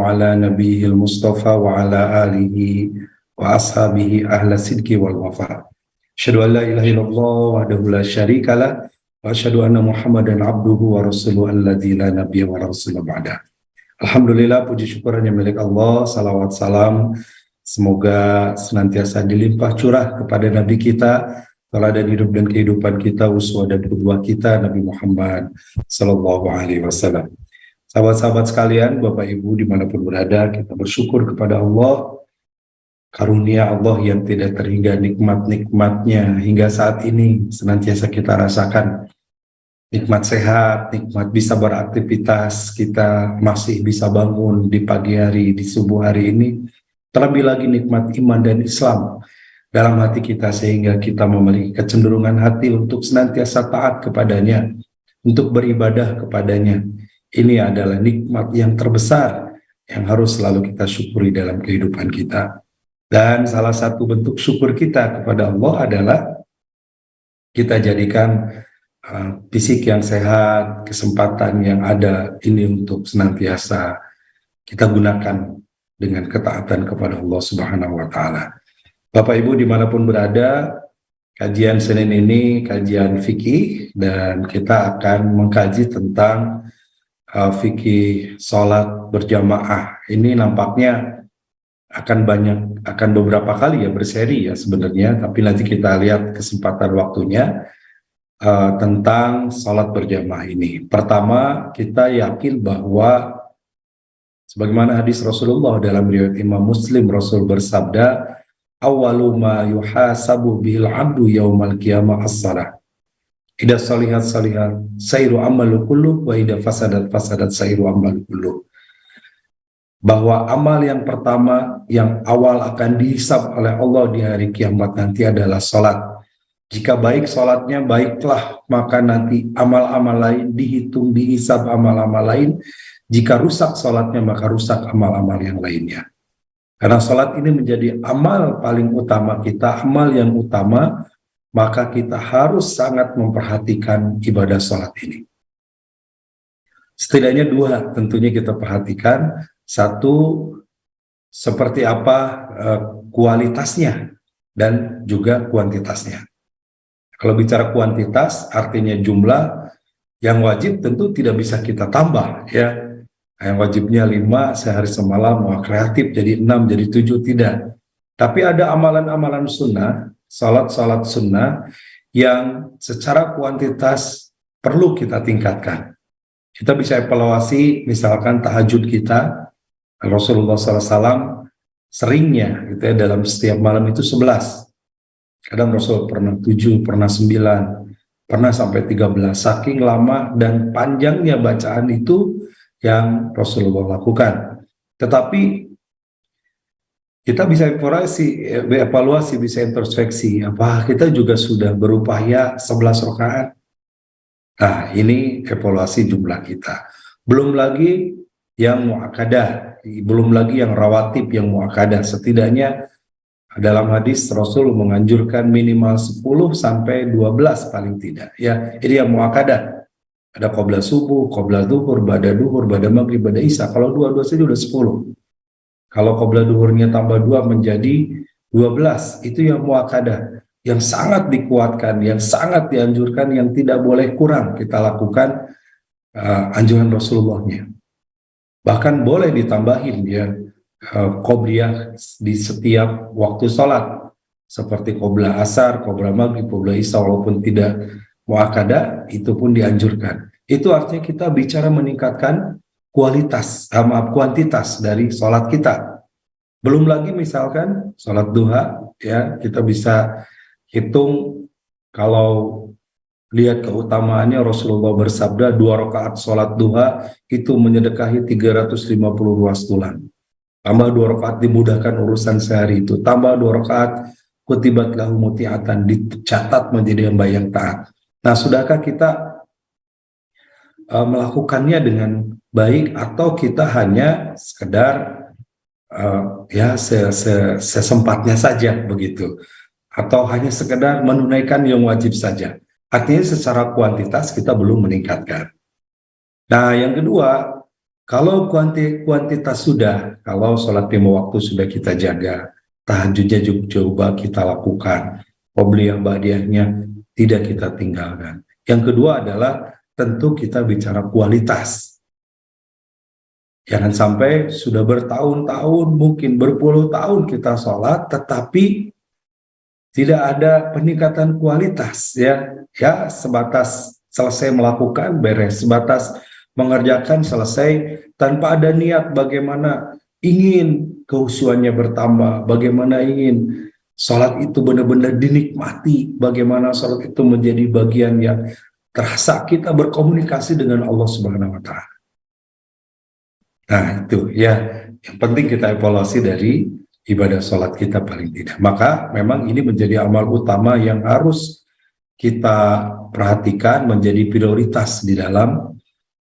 ala nabiyil mustafa wa ala alihi wa ashabihi ahla sidqi wal wafa. Asyhadu an la ilaha illallah wahdahu la syarikalah wa asyhadu anna Muhammadan abduhu wa rasuluhu alladzi la nabiyya wa rasul ba'da. Alhamdulillah, puji syukur hanya milik Allah, salawat salam semoga senantiasa dilimpah curah kepada Nabi kita, teladan hidup dan kehidupan kita, uswah dan qudwah kita, Nabi Muhammad sallallahu alaihi wasallam. Sahabat-sahabat sekalian, Bapak Ibu dimanapun berada, kita bersyukur kepada Allah, karunia Allah yang tidak terhingga nikmat-nikmatnya hingga saat ini senantiasa kita rasakan. Nikmat sehat, nikmat bisa beraktivitas, kita masih bisa bangun di pagi hari, di subuh hari ini. Terlebih lagi nikmat iman dan Islam dalam hati kita sehingga kita memiliki kecenderungan hati untuk senantiasa taat kepadanya, untuk beribadah kepadanya. Ini adalah nikmat yang terbesar yang harus selalu kita syukuri dalam kehidupan kita. Dan salah satu bentuk syukur kita kepada Allah adalah kita jadikan fisik yang sehat, kesempatan yang ada ini untuk senantiasa kita gunakan dengan ketaatan kepada Allah Subhanahu wa Ta'ala. Bapak Ibu dimanapun berada, kajian Senin ini kajian fikih dan kita akan mengkaji tentang fikih sholat berjamaah. Ini nampaknya akan beberapa kali ya, berseri ya sebenarnya, tapi nanti kita lihat kesempatan waktunya tentang sholat berjamaah ini. Pertama, kita yakin bahwa sebagaimana hadis Rasulullah dalam riwayat Imam Muslim, Rasul bersabda, "Awwalu ma yuhasabu bihil abdu yaumal qiyamah as-shalah. Idza salihat salihat sairu amalu kullu wa idza fasadat sairu amalu kullu." Bahwa amal yang pertama yang awal akan dihisab oleh Allah di hari kiamat nanti adalah salat. Jika baik salatnya, baiklah, maka nanti amal-amal lain dihitung, dihisab amal-amal lain. Jika rusak salatnya, maka rusak amal-amal yang lainnya. Karena salat ini menjadi amal paling utama kita, amal yang utama, maka kita harus sangat memperhatikan ibadah salat ini. Setidaknya dua tentunya kita perhatikan. Satu, seperti apa kualitasnya dan juga kuantitasnya. Kalau bicara kuantitas, artinya jumlah yang wajib tentu tidak bisa kita tambah ya. Yang wajibnya 5 sehari semalam, mau kreatif jadi 6, jadi 7, tidak. Tapi ada amalan-amalan sunnah, salat-salat sunnah yang secara kuantitas perlu kita tingkatkan. Kita bisa evaluasi misalkan tahajud kita. Rasulullah SAW seringnya gitu ya, dalam setiap malam itu 11. Kadang Rasul pernah 7, pernah 9, pernah sampai 13. Saking lama dan panjangnya bacaan itu yang Rasulullah lakukan. Tetapi kita bisa evaluasi, bisa introspeksi. Apa kita juga sudah berupaya 11 rakaat? Nah, ini evaluasi jumlah kita. Belum lagi yang mu'akadah, belum lagi yang rawatib, yang mu'akadah. Setidaknya dalam hadis Rasul menganjurkan minimal 10 sampai 12 paling tidak. Ya, ini yang mu'akadah. Ada qabla subuh, qabla duhur, ba'da maghrib, ba'da isya. Kalau dua-dua saja udah 10. Kalau qabla duhurnya tambah 2 menjadi 12. Itu yang mu'akadah, yang sangat dikuatkan, yang sangat dianjurkan, yang tidak boleh kurang kita lakukan anjuran Rasulullahnya. Bahkan boleh ditambahin ya qobliyah di setiap waktu sholat, seperti qobla asar, qobla maghrib, qobla isya, walaupun tidak mu'akadah, itu pun dianjurkan. Itu artinya kita bicara meningkatkan kuantitas dari sholat kita. Belum lagi misalkan sholat duha, ya kita bisa hitung. Kalau lihat keutamaannya, Rasulullah bersabda 2 rakaat sholat duha itu menyedekahi 350 ruas tulang. Tambah 2 rakaat dimudahkan urusan sehari itu. Tambah 2 rakaat kutibat lahu muti'atan, dicatat menjadi hamba yang taat. Nah, sudahkah kita melakukannya dengan baik, atau kita hanya sekedar sesempatnya saja begitu, atau hanya sekedar menunaikan yang wajib saja? Artinya secara kuantitas kita belum meningkatkan. Nah, yang kedua, Kalau kuantitas sudah, kalau sholat lima waktu sudah kita jaga, tahajudnya coba kita lakukan, qobliyah ba'diyahnya tidak kita tinggalkan. Yang kedua adalah tentu kita bicara kualitas. Jangan sampai sudah bertahun-tahun, mungkin berpuluh tahun kita sholat, tetapi tidak ada peningkatan kualitas, ya sebatas selesai melakukan beres, sebatas mengerjakan selesai tanpa ada niat bagaimana ingin kehusuannya bertambah, bagaimana ingin sholat itu benar-benar dinikmati, bagaimana sholat itu menjadi bagian yang terasa kita berkomunikasi dengan Allah Subhanahu wa Ta'ala. Nah itu ya, yang penting kita evaluasi dari ibadah sholat kita paling tidak. Maka memang ini menjadi amal utama yang harus kita perhatikan, menjadi prioritas di dalam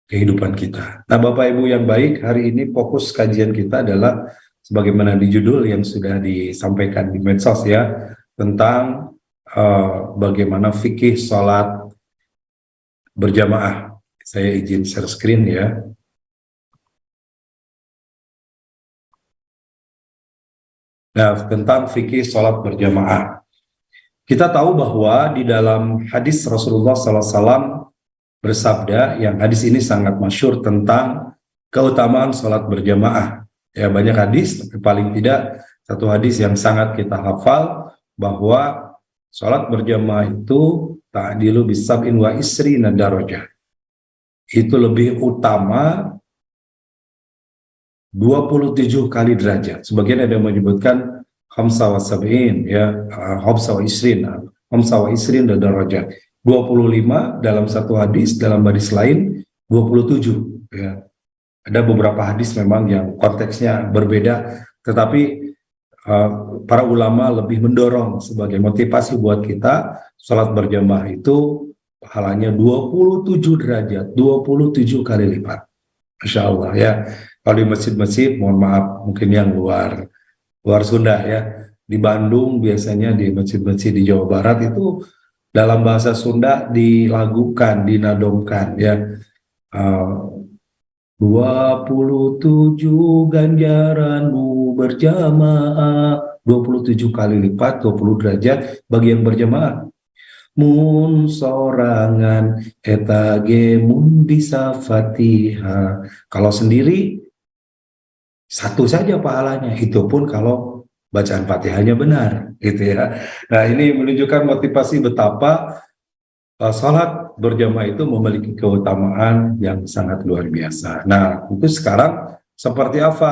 kehidupan kita. Nah Bapak Ibu yang baik, hari ini fokus kajian kita adalah sebagaimana di judul yang sudah disampaikan di medsos ya, tentang bagaimana fikih sholat berjamaah. Saya izin share screen ya. Nah, tentang fikih sholat berjamaah. Kita tahu bahwa di dalam hadis Rasulullah SAW bersabda, yang hadis ini sangat masyhur tentang keutamaan sholat berjamaah. Ya, banyak hadis, tapi paling tidak satu hadis yang sangat kita hafal, bahwa sholat berjamaah itu ta'dilu bisab'in wa isrina darajah. Itu lebih utama 27 kali derajat. Sebagian ada yang menyebutkan khamsa wa sab'in, ya, khamsa wa isrin dan derajat. 25 dalam satu hadis, dalam hadis lain 27, ya. Ada beberapa hadis memang yang konteksnya berbeda, tetapi para ulama lebih mendorong sebagai motivasi buat kita, sholat berjamaah itu pahalanya 27 derajat, 27 kali lipat. Masya Allah ya. Kalau di masjid-masjid, mohon maaf, mungkin yang luar Sunda ya, di Bandung biasanya di masjid-masjid di Jawa Barat itu dalam bahasa Sunda dilagukan, dinadomkan ya, 27 ganjaranmu berjamaah, 27 kali lipat, 20 derajat bagi yang berjamaah. Mun sorangan etage mun bisa Fatihah. Kalau sendiri satu saja pahalanya, itu pun kalau bacaan Fatihahnya benar, gitu ya. Nah, ini menunjukkan motivasi betapa sholat berjamaah itu memiliki keutamaan yang sangat luar biasa. Nah, itu sekarang seperti apa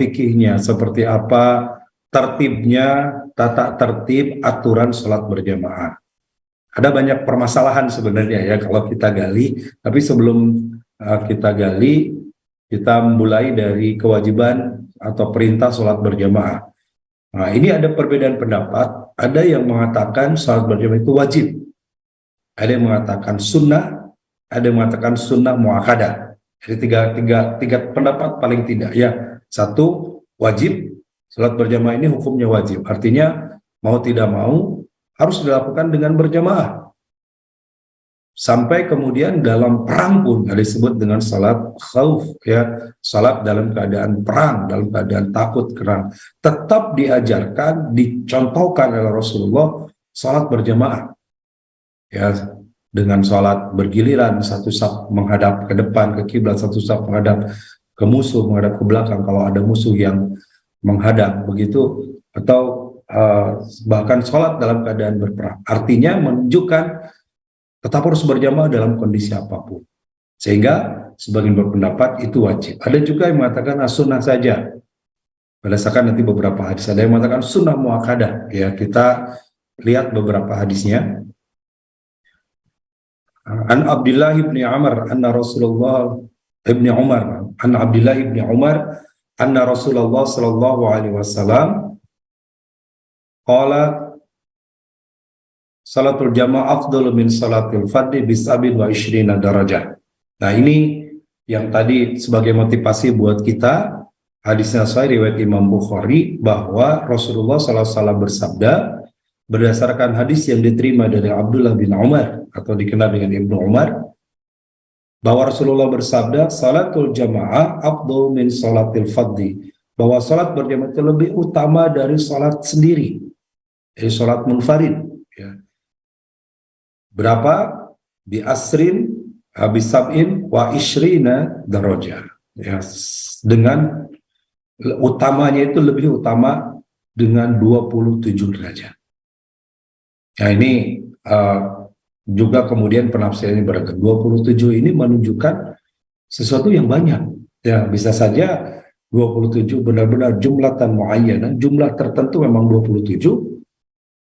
fikihnya, seperti apa tertibnya, tata tertib aturan sholat berjamaah. Ada banyak permasalahan sebenarnya ya kalau kita gali, tapi sebelum kita gali, kita mulai dari kewajiban atau perintah sholat berjamaah. Nah, ini ada perbedaan pendapat. Ada yang mengatakan sholat berjamaah itu wajib, ada yang mengatakan sunnah, ada yang mengatakan sunnah muakkadah. Jadi tiga pendapat paling tidak ya. Satu, wajib, sholat berjamaah ini hukumnya wajib, artinya mau tidak mau harus dilakukan dengan berjamaah. Sampai kemudian dalam perang pun ada disebut dengan salat khauf ya, salat dalam keadaan perang, dalam keadaan takut kerang, tetap diajarkan, dicontohkan oleh Rasulullah salat berjamaah ya, dengan salat bergiliran, satu saf menghadap ke depan ke kiblat, satu saf menghadap ke musuh, menghadap ke belakang kalau ada musuh yang menghadap begitu, atau bahkan sholat dalam keadaan berperang. Artinya menunjukkan tetap harus berjamaah dalam kondisi apapun. Sehingga sebagian berpendapat itu wajib. Ada juga yang mengatakan sunnah saja. Berdasarkan nanti beberapa hadis. Ada yang mengatakan sunnah muakkadah. Ya, kita lihat beberapa hadisnya. An Abdullah ibn Amr anna Rasulullah ibn Umar an Abdullah ibn Umar anna Rasulullah sallallahu alaihi wasallam qala salatul jamaah afdalu min salatil fardhi bisabin wa ishrina darajah. Nah, ini yang tadi sebagai motivasi buat kita, hadisnya sahih riwayat Imam Bukhari, bahwa Rasulullah SAW bersabda berdasarkan hadis yang diterima dari Abdullah bin Umar atau dikenal dengan Ibnu Umar, bahwa Rasulullah bersabda, salatul jamaah afdal min salatil fadhi, bahwa salat berjamaah itu lebih utama dari salat sendiri, dari salat munfarid. Ya. Berapa? Bi asrin, bi sab'in wa ishrina darajah. Ya, dengan utamanya itu lebih utama dengan 27 derajat. Nah ini juga kemudian penafsirannya beragam. 27 ini menunjukkan sesuatu yang banyak. Ya, bisa saja 27 benar-benar jumlatan muayyanah, jumlah tertentu memang 27,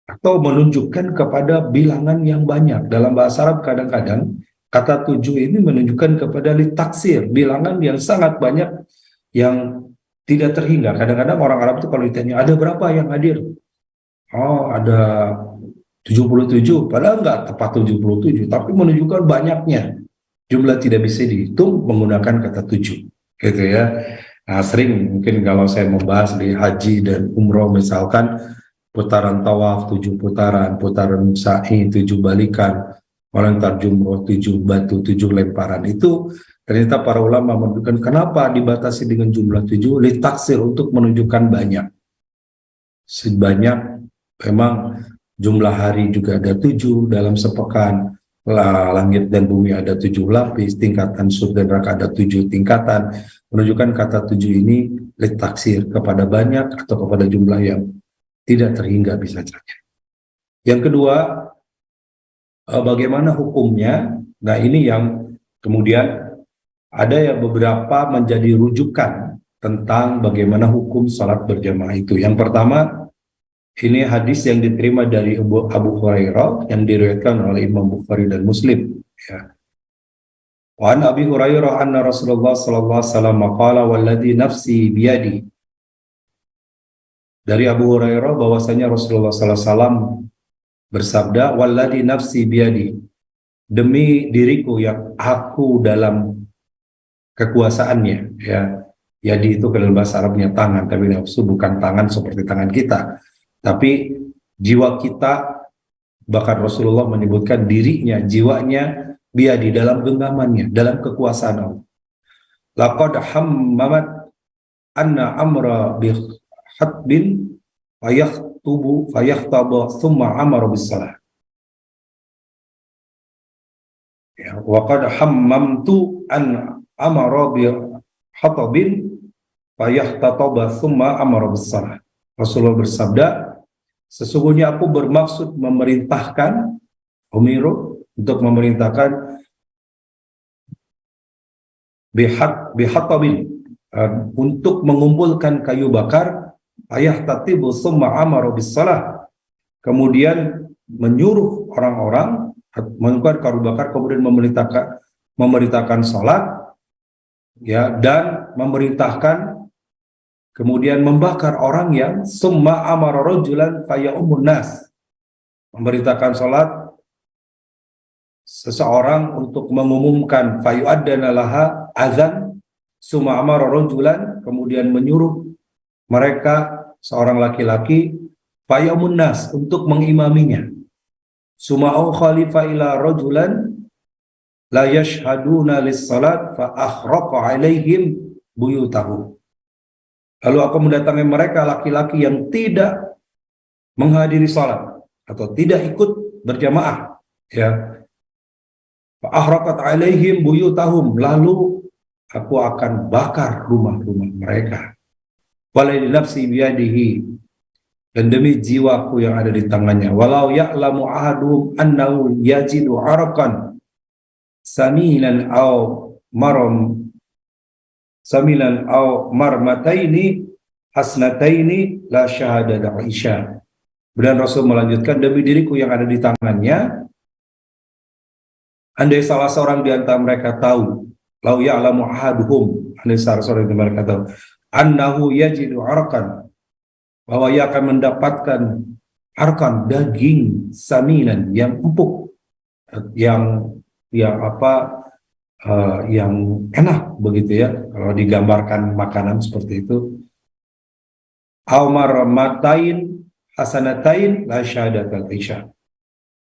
atau menunjukkan kepada bilangan yang banyak. Dalam bahasa Arab kadang-kadang kata 7 ini menunjukkan kepada litaksir, bilangan yang sangat banyak yang tidak terhingga. Kadang-kadang orang Arab itu kalau ditanya ada berapa yang hadir? Oh, ada 77, padahal nggak tepat 77, tapi menunjukkan banyaknya. Jumlah tidak bisa dihitung menggunakan kata 7, gitu ya. Nah, sering mungkin kalau saya membahas di haji dan umroh misalkan, putaran tawaf 7 putaran, putaran sa'i 7 balikan, melontar jumroh 7 batu, 7 lemparan. Itu ternyata para ulama menunjukkan kenapa dibatasi dengan jumlah 7, litaksir, untuk menunjukkan banyak. Sebanyak memang jumlah hari juga ada 7 dalam sepekan, langit dan bumi ada 7 lapis, tingkatan surga dan neraka ada 7 tingkatan, menunjukkan kata 7 ini litaksir kepada banyak atau kepada jumlah yang tidak terhingga bisa saja. Yang kedua, bagaimana hukumnya? Nah ini yang kemudian ada yang beberapa menjadi rujukan tentang bagaimana hukum salat berjamaah itu. Yang pertama, ini hadis yang diterima dari Abu Hurairah yang diriwayatkan oleh Imam Bukhari dan Muslim. Ya. Wa an Abi Hurairah anna Rasulullah sallallahu alaihi wasallam qala walladzi nafsi biyadi. Dari Abu Hurairah bahwasanya Rasulullah sallallahu alaihi wasallam bersabda, walladzi nafsi biyadi, demi diriku yang aku dalam kekuasaannya. Ya. Yadi itu dalam bahasa Arabnya tangan, tapi nafsu bukan tangan seperti tangan kita. Tapi jiwa kita, bahkan Rasulullah menyebutkan dirinya, jiwanya, biadi, dalam genggamannya, dalam kekuasaan Allah. Laqad hammamat anna amra bi hatbin fayahtaba thumma amara bis salah. Ya, waqad hammamtu an amara bi hatabin fayahtataba thumma amara bis salah. Rasulullah bersabda, sesungguhnya aku bermaksud memerintahkan, untuk memerintahkan bihatabin, untuk mengumpulkan kayu bakar, ayah tatibu summa amara bis salah, kemudian menyuruh orang-orang mengumpulkan kayu bakar, kemudian memerintahkan salat, ya, dan memerintahkan kemudian membakar orang yang summa amara rajulan fayaumun nas, memerintahkan salat seseorang untuk mengumumkan, fayu'addana laha azan, summa amara rajulan, kemudian menyuruh mereka, seorang laki-laki, fayaumun nas, untuk mengimaminya, summa au khalifa ila rajulan la yashhaduna lis-salat fa akhraqa alaihim buyutahum. Lalu aku mendatangi mereka laki-laki yang tidak menghadiri salat atau tidak ikut berjamaah, ya. Ahraqat alaihim buyutahum, lalu aku akan bakar rumah-rumah mereka. Walai nafsi biyadihi, dan demi jiwaku yang ada di tangannya, walau ya'lamu ahaduhum annahu yajidu araqan saminan aw marmataini hasnataini la syahada Aisyah. Dan Rasul melanjutkan, demi diriku yang ada di tangannya, andai salah seorang di antara mereka tahu, lau ya'lamu ahaduhum, andai salah seorang di mereka tahu, annahu yajidu arqan, bahwa ia akan mendapatkan arqan, daging saminan yang empuk, yang enak begitu ya, kalau digambarkan makanan seperti itu. Aumar matain hasanatain la syahadatal Aisyah,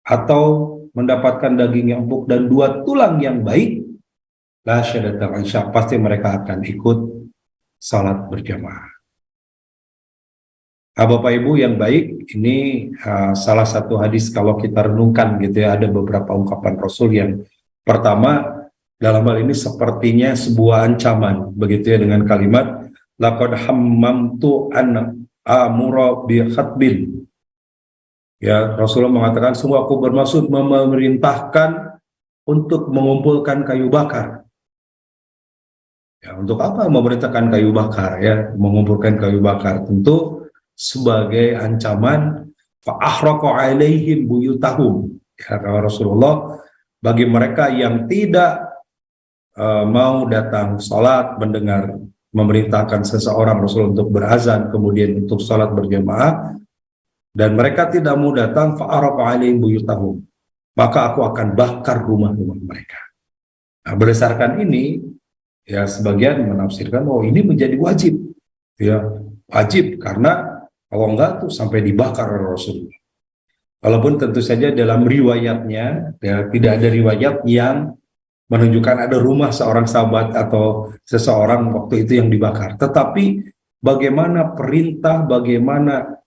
atau mendapatkan daging yang empuk dan 2 tulang yang baik, la syahadatal isya, pasti mereka akan ikut salat berjamaah. Bapak Ibu yang baik, ini salah satu hadis kalau kita renungkan gitu ya, ada beberapa ungkapan Rasul yang pertama dalam hal ini sepertinya sebuah ancaman begitu ya, dengan kalimat laqad hammamtu an amura bi khatbin. Ya, Rasulullah mengatakan, sungguh aku bermaksud memerintahkan untuk mengumpulkan kayu bakar. Ya, untuk apa memerintahkan kayu bakar ya, mengumpulkan kayu bakar? Tentu sebagai ancaman fa'ahraqa alaihim buyutahum. Ya, kalau Rasulullah bagi mereka yang tidak mau datang sholat, mendengar memerintahkan seseorang Rasul untuk berazan, kemudian untuk sholat berjamaah, dan mereka tidak mau datang, fa'ahraqa alaihim buyutahum, maka aku akan bakar rumah-rumah mereka. Nah, berdasarkan ini, ya sebagian menafsirkan, oh ini menjadi wajib, ya wajib karena kalau enggak tuh sampai dibakar oleh Rasulullah. Walaupun tentu saja dalam riwayatnya, ya tidak ada riwayat yang menunjukkan ada rumah seorang sahabat atau seseorang waktu itu yang dibakar. Tetapi bagaimana perintah, bagaimana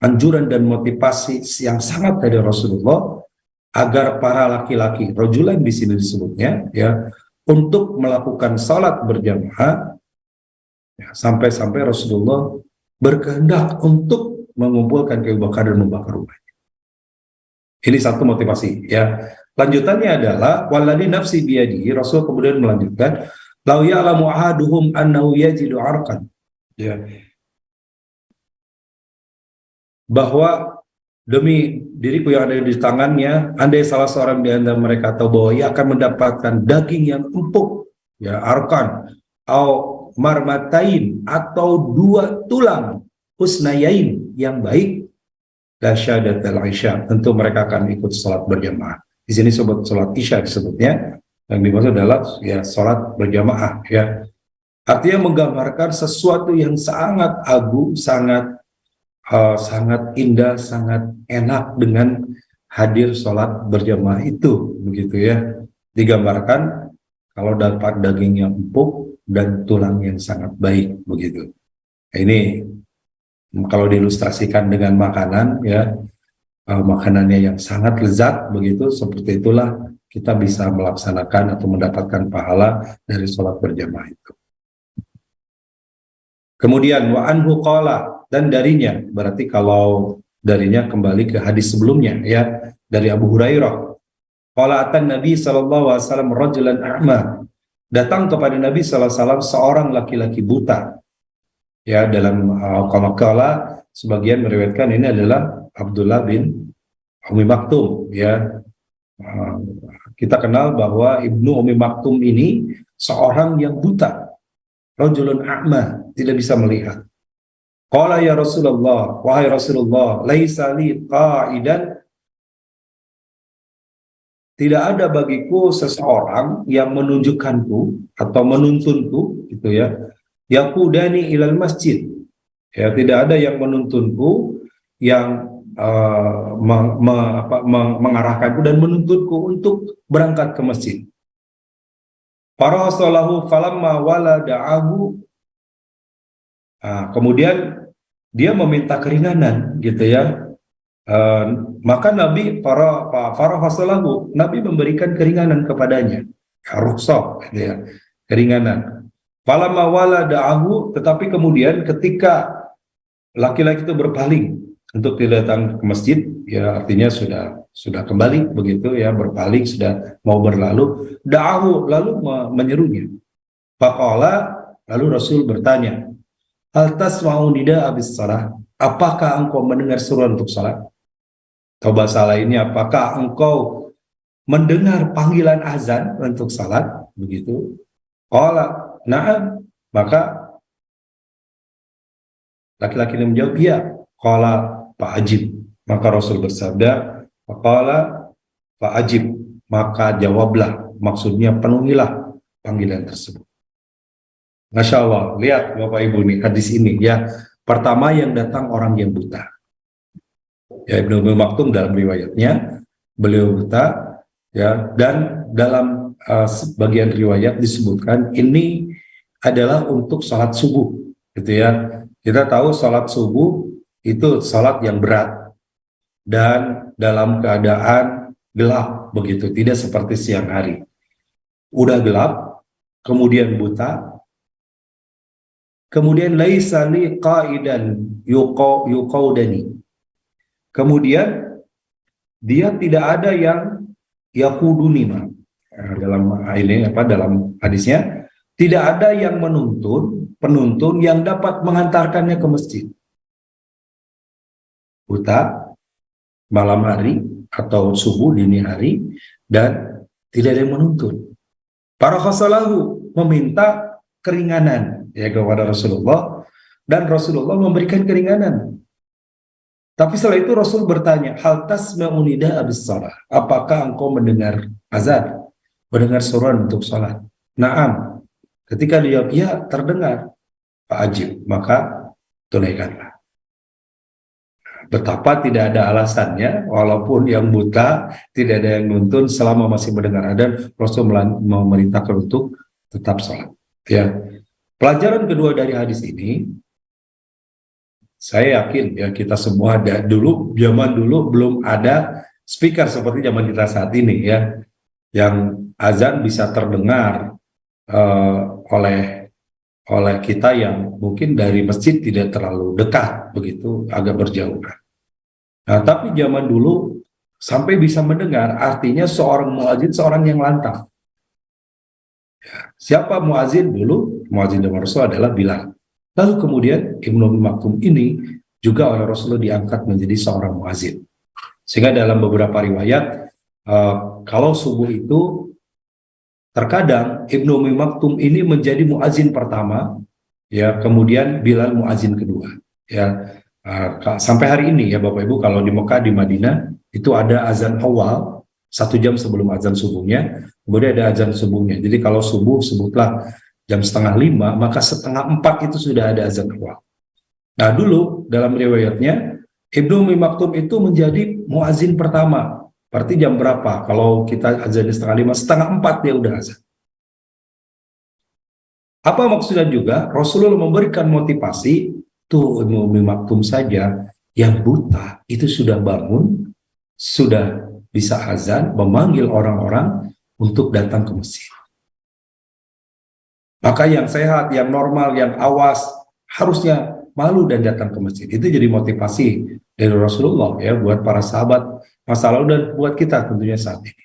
anjuran dan motivasi yang sangat dari Rasulullah agar para laki-laki, rajulan di sini disebutnya, ya, untuk melakukan salat berjamaah, ya, sampai-sampai Rasulullah berkehendak untuk mengumpulkan kayu bakar dan membakar rumahnya. Ini satu motivasi, ya. Lanjutannya adalah walladzi nafsi biyadihi, Rasul kemudian melanjutkan, lau ya'lamu ahaduhum annahu yajidu arqan, ya, bahwa demi diriku yang ada di tangannya, andai salah seorang di antara mereka tahu bahwa ia akan mendapatkan daging yang empuk, ya, arkan, atau marmatain, atau 2 tulang husnayain yang baik, la syahadatal isya, tentu mereka akan ikut sholat berjamaah. Di sini sebut sholat isya disebutnya, yang dimaksud adalah ya sholat berjamaah, ya. Artinya menggambarkan sesuatu yang sangat agung, sangat indah, sangat enak dengan hadir sholat berjamaah itu, begitu ya. Digambarkan kalau dapat daging yang empuk dan tulang yang sangat baik, begitu. Nah, ini kalau diilustrasikan dengan makanan, ya, makanannya yang sangat lezat, begitu, seperti itulah kita bisa melaksanakan atau mendapatkan pahala dari sholat berjamaah itu. Kemudian wa anhu qala, dan darinya, berarti kalau darinya kembali ke hadis sebelumnya, ya, dari Abu Hurairah. Qala atan Nabi sallallahu alaihi wasallam rajulan a'ma, datang kepada Nabi sallallahu alaihi wasallam seorang laki-laki buta. Ya, dalam qala sebagian meriwayatkan ini adalah Abdullah bin Umi Maktum, ya. Kita kenal bahwa Ibnu Umi Maktum ini seorang yang buta, rajulun a'ma, tidak bisa melihat. Qala ya Rasulullah, wahai Rasulullah, laisa li qa'idan, tidak ada bagiku seseorang yang menunjukkanku atau menuntunku, gitu ya, yaqudani ilal masjid, ya, tidak ada yang menuntunku, yang mengarahkanku dan menuntunku untuk berangkat ke masjid. Para salahu falamma walada'ahu, kemudian dia meminta keringanan, gitu ya. Maka Nabi Farahasalahu, Nabi memberikan keringanan kepadanya, rukhsah, gitu ya, keringanan. Falamma walada'ahu, tetapi kemudian ketika laki-laki itu berpaling untuk tidak datang ke masjid, ya, artinya sudah kembali, begitu ya, berpaling, sudah mau berlalu, da'ahu, lalu menyerunya. Faqala, lalu Rasul bertanya, hal tasma'u nida abis salah, apakah engkau mendengar seruan untuk salat? Atau bahasa lainnya, apakah engkau mendengar panggilan azan untuk salat? Begitu. Qala na'am, maka laki-laki ini menjawab, iya. Qala fa'ajib, maka Rasul bersabda, qala fa'ajib, maka jawablah, maksudnya penuhilah panggilan tersebut. Masya Allah, lihat Bapak Ibu nih hadis ini, ya. Pertama yang datang orang yang buta, ya, Ibnu Maktum dalam riwayatnya beliau buta, ya, dan dalam sebagian riwayat disebutkan ini adalah untuk sholat subuh, gitu ya. Kita tahu sholat subuh itu sholat yang berat dan dalam keadaan gelap begitu, tidak seperti siang hari. Udah gelap, kemudian buta, kemudian laisa li qaidan yuqaudani. Kemudian dia tidak ada yang yakuduni, dalam ini dalam hadisnya tidak ada yang penuntun yang dapat mengantarkannya ke masjid. Buta malam hari atau subuh dini hari dan tidak ada yang menuntun. Para khasalahu meminta keringanan ya kepada Rasulullah dan Rasulullah memberikan keringanan. Tapi setelah itu Rasul bertanya, hal tasma'u nida abis salah, apakah engkau mendengar azan, mendengar seruan untuk salat? Naam. Ketika dia ya terdengar, fa'ajib, maka tunaikanlah. Betapa tidak ada alasannya, walaupun yang buta tidak ada yang nuntun, selama masih mendengar adzan, Rasul memerintahkan untuk tetap sholat. Ya, pelajaran kedua dari hadis ini, saya yakin ya kita semua zaman dulu belum ada speaker seperti zaman kita saat ini ya, yang azan bisa terdengar oleh kita yang mungkin dari masjid tidak terlalu dekat begitu, agak berjauhan. Nah, tapi zaman dulu sampai bisa mendengar, artinya seorang muadzin seorang yang lantang. Ya, siapa muadzin dulu? Muadzin zaman Rasul adalah Bilal. Lalu kemudian Ibnu Maktum ini juga oleh Rasulullah diangkat menjadi seorang muadzin. Sehingga dalam beberapa riwayat kalau subuh itu terkadang Ibnu Maktum ini menjadi muadzin pertama, ya, kemudian Bilal muadzin kedua, ya. Sampai hari ini ya Bapak Ibu, kalau di Mekah, di Madinah itu ada azan awal 1 jam sebelum azan subuhnya, kemudian ada azan subuhnya. Jadi kalau subuh sebutlah jam 4:30, maka 3:30 itu sudah ada azan awal. Nah dulu dalam riwayatnya Ibnu Maktum itu menjadi muadzin pertama. Berarti jam berapa? Kalau kita azan 3:30, 3:30 dia udah azan. Apa maksudnya juga? Rasulullah memberikan motivasi, tuh Ibnu Maktum saja yang buta itu sudah bangun, sudah bisa azan, memanggil orang-orang untuk datang ke masjid. Maka yang sehat, yang normal, yang awas harusnya malu dan datang ke masjid. Itu jadi motivasi dari Rasulullah ya buat para sahabat masa lalu dan buat kita tentunya saat ini.